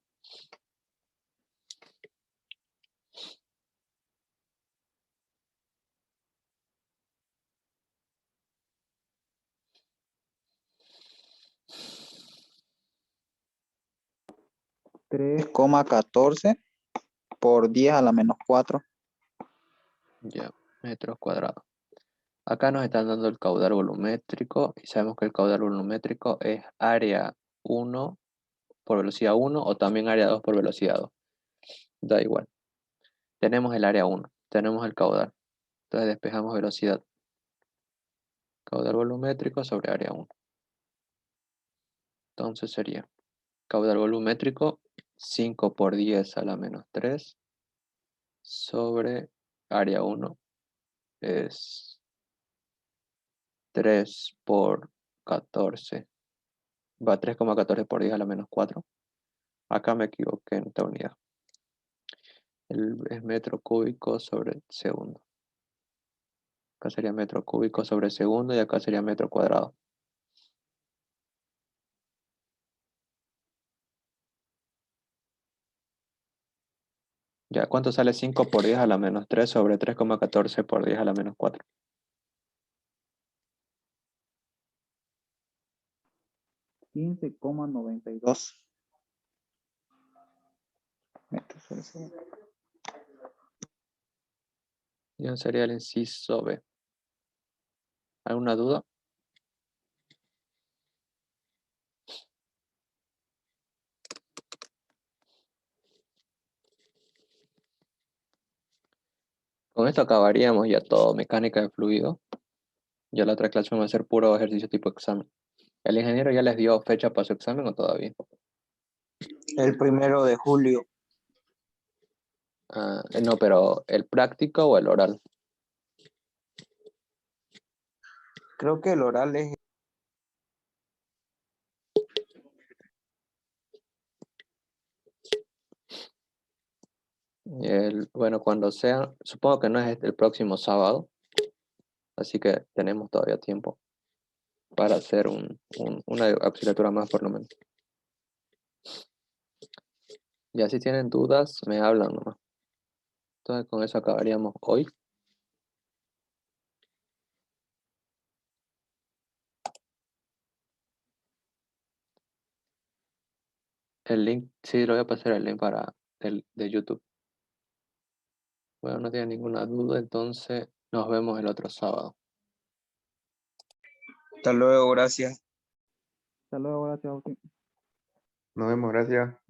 $3,14 por 10 a la menos 4. Ya, metros cuadrados. Acá nos están dando el caudal volumétrico y sabemos que el caudal volumétrico es área 1 por velocidad 1 o también área 2 por velocidad 2. Da igual. Tenemos el área 1, tenemos el caudal. Entonces despejamos velocidad. Caudal volumétrico sobre área 1. Entonces sería caudal volumétrico 5 por 10 a la menos 3 sobre área 1 es 3 por 14. Va 3,14 por 10 a la menos 4. Acá me equivoqué en esta unidad. Es metro cúbico sobre segundo. Acá sería metro cúbico sobre segundo y acá sería metro cuadrado. Ya, ¿cuánto sale 5 por 10 a la menos 3 sobre 3,14 por 10 a la menos 4? 15,92 metros sobre segundo. Ya sería el inciso B. ¿Alguna duda? Con esto acabaríamos ya todo, mecánica de fluido. Ya la otra clase va a ser puro ejercicio tipo examen. ¿El ingeniero ya les dio fecha para su examen o todavía? El 1 de julio. No, pero ¿el práctico o el oral? Creo que el oral es Bueno, cuando sea, supongo que no es el próximo sábado, así que tenemos todavía tiempo para hacer una asignatura más por lo menos. Ya si tienen dudas, me hablan nomás. Entonces con eso acabaríamos hoy. El link, sí, lo voy a pasar el link de YouTube. Bueno, no tienen ninguna duda, entonces nos vemos el otro sábado. Hasta luego, gracias. Hasta luego, gracias, Agustín. Nos vemos, gracias.